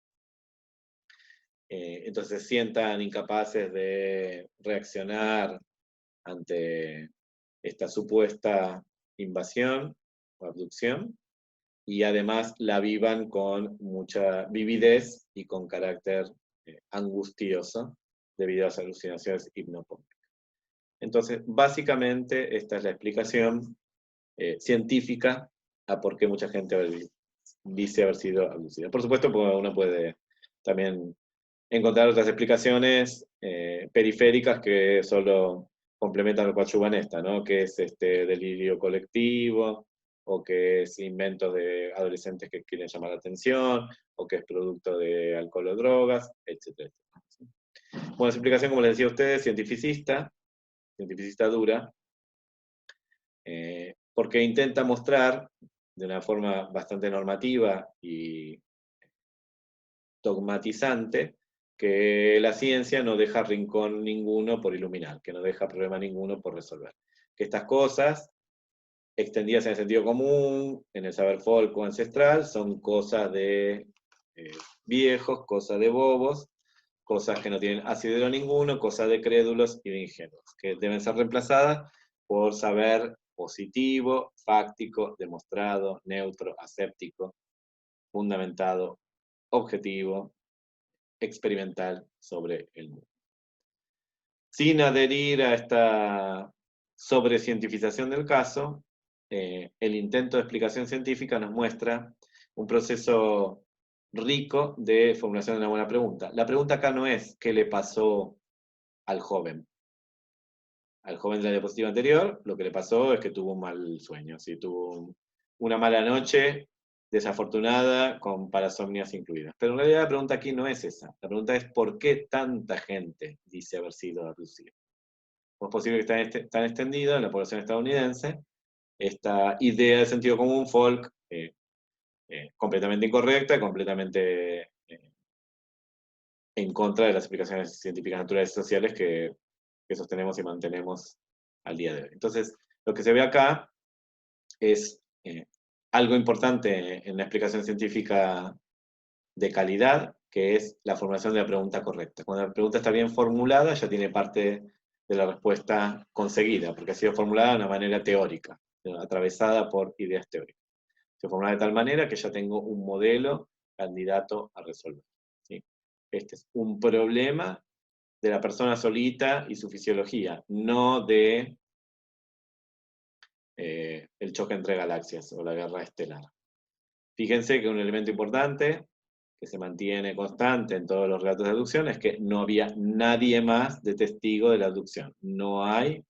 Speaker 1: entonces se sientan incapaces de reaccionar ante esta supuesta invasión o abducción, y además la vivan con mucha vividez y con carácter angustioso debido a las alucinaciones hipnopómpicas. Entonces, básicamente, esta es la explicación científica a por qué mucha gente dice haber sido abducida. Por supuesto, uno puede también encontrar otras explicaciones periféricas que solo complementan o coadyuvan esta, ¿no? Que es este delirio colectivo, o que es invento de adolescentes que quieren llamar la atención, o que es producto de alcohol o drogas, etcétera. Bueno, su explicación, como les decía a ustedes, cientificista dura, porque intenta mostrar de una forma bastante normativa y dogmatizante que la ciencia no deja rincón ninguno por iluminar, que no deja problema ninguno por resolver. Que estas cosas, extendidas en el sentido común, en el saber folk o ancestral, son cosas de viejos, cosas de bobos, cosas que no tienen asidero ninguno, cosas de crédulos y de ingenuos, que deben ser reemplazadas por saber positivo, fáctico, demostrado, neutro, aséptico, fundamentado, objetivo, experimental sobre el mundo. Sin adherir a esta sobrescientificación del caso, el intento de explicación científica nos muestra un proceso rico de formulación de una buena pregunta. La pregunta acá no es qué le pasó al joven. Al joven de la diapositiva anterior, lo que le pasó es que tuvo un mal sueño, ¿sí? Tuvo una mala noche desafortunada con parasomnias incluidas. Pero en realidad la pregunta aquí no es esa. La pregunta es ¿por qué tanta gente dice haber sido abducida? ¿Cómo es posible que esté tan extendido en la población estadounidense esta idea de sentido común, folk, completamente incorrecta, completamente en contra de las explicaciones científicas naturales y sociales que sostenemos y mantenemos al día de hoy? Entonces, lo que se ve acá es algo importante en la explicación científica de calidad, que es la formulación de la pregunta correcta. Cuando la pregunta está bien formulada, ya tiene parte de la respuesta conseguida, porque ha sido formulada de una manera teórica, atravesada por ideas teóricas. Se formula de tal manera que ya tengo un modelo candidato a resolver, ¿sí? Este es un problema de la persona solita y su fisiología, no de el choque entre galaxias o la guerra estelar. Fíjense que un elemento importante que se mantiene constante en todos los relatos de abducción es que no había nadie más de testigo de la abducción. No hay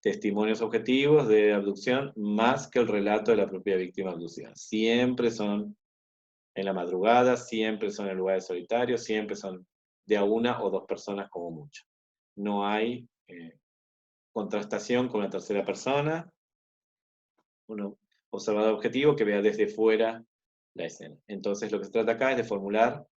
Speaker 1: testimonios objetivos de abducción más que el relato de la propia víctima abducida. Siempre son en la madrugada, siempre son en lugares solitarios, siempre son de a una o dos personas como mucho. No hay contrastación con una tercera persona, un observador objetivo que vea desde fuera la escena. Entonces lo que se trata acá es de formular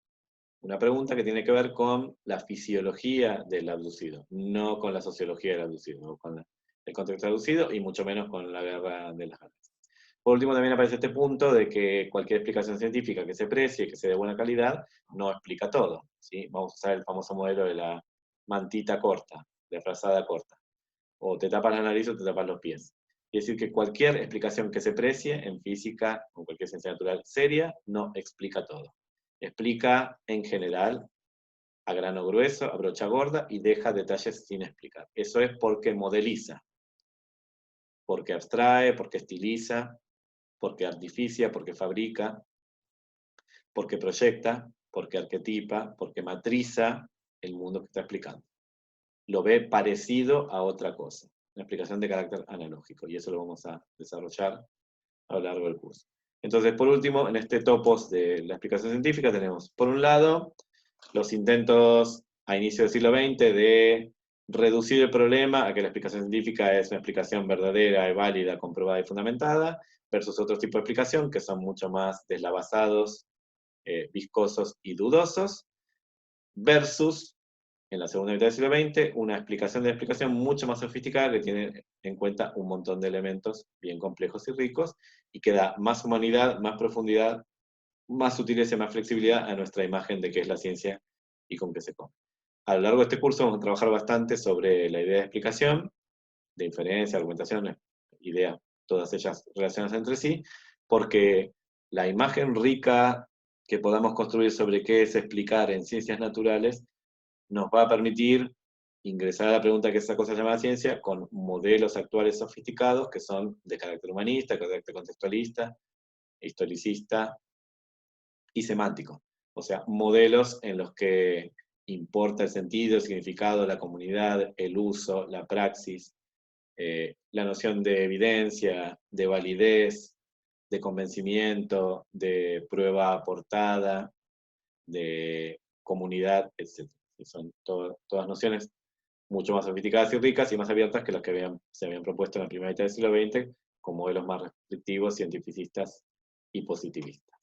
Speaker 1: una pregunta que tiene que ver con la fisiología del abducido, no con la sociología del abducido, o con el contexto abducido, y mucho menos con la guerra de las galaxias. Por último, también aparece este punto de que cualquier explicación científica que se precie, que sea de buena calidad, no explica todo, ¿sí? Vamos a usar el famoso modelo de la mantita corta, de frazada corta. O te tapas la nariz o te tapas los pies. Es decir, que cualquier explicación que se precie en física o cualquier ciencia natural seria no explica todo. Explica en general a grano grueso, a brocha gorda, y deja detalles sin explicar. Eso es porque modeliza, porque abstrae, porque estiliza, porque artificia, porque fabrica, porque proyecta, porque arquetipa, porque matriza el mundo que está explicando. Lo ve parecido a otra cosa. Una explicación de carácter analógico, y eso lo vamos a desarrollar a lo largo del curso. Entonces, por último, en este topos de la explicación científica tenemos, por un lado, los intentos a inicio del siglo XX de reducir el problema a que la explicación científica es una explicación verdadera y válida, comprobada y fundamentada, versus otro tipo de explicación que son mucho más deslavazados, viscosos y dudosos, versus, en la segunda mitad del siglo XX, una explicación de la explicación mucho más sofisticada que tiene en cuenta un montón de elementos bien complejos y ricos y que da más humanidad, más profundidad, más sutileza y más flexibilidad a nuestra imagen de qué es la ciencia y con qué se come. A lo largo de este curso vamos a trabajar bastante sobre la idea de explicación, de inferencia, argumentación, ideas, todas ellas relacionadas entre sí, porque la imagen rica que podamos construir sobre qué es explicar en ciencias naturales nos va a permitir ingresar a la pregunta que esa cosa llamada ciencia con modelos actuales sofisticados que son de carácter humanista, de carácter contextualista, historicista y semántico. O sea, modelos en los que importa el sentido, el significado, la comunidad, el uso, la praxis, la noción de evidencia, de validez, de convencimiento, de prueba aportada, de comunidad, etc. Y son todas nociones mucho más sofisticadas y ricas y más abiertas que las que se habían propuesto en la primera mitad del siglo XX con modelos más restrictivos, cientificistas y positivistas.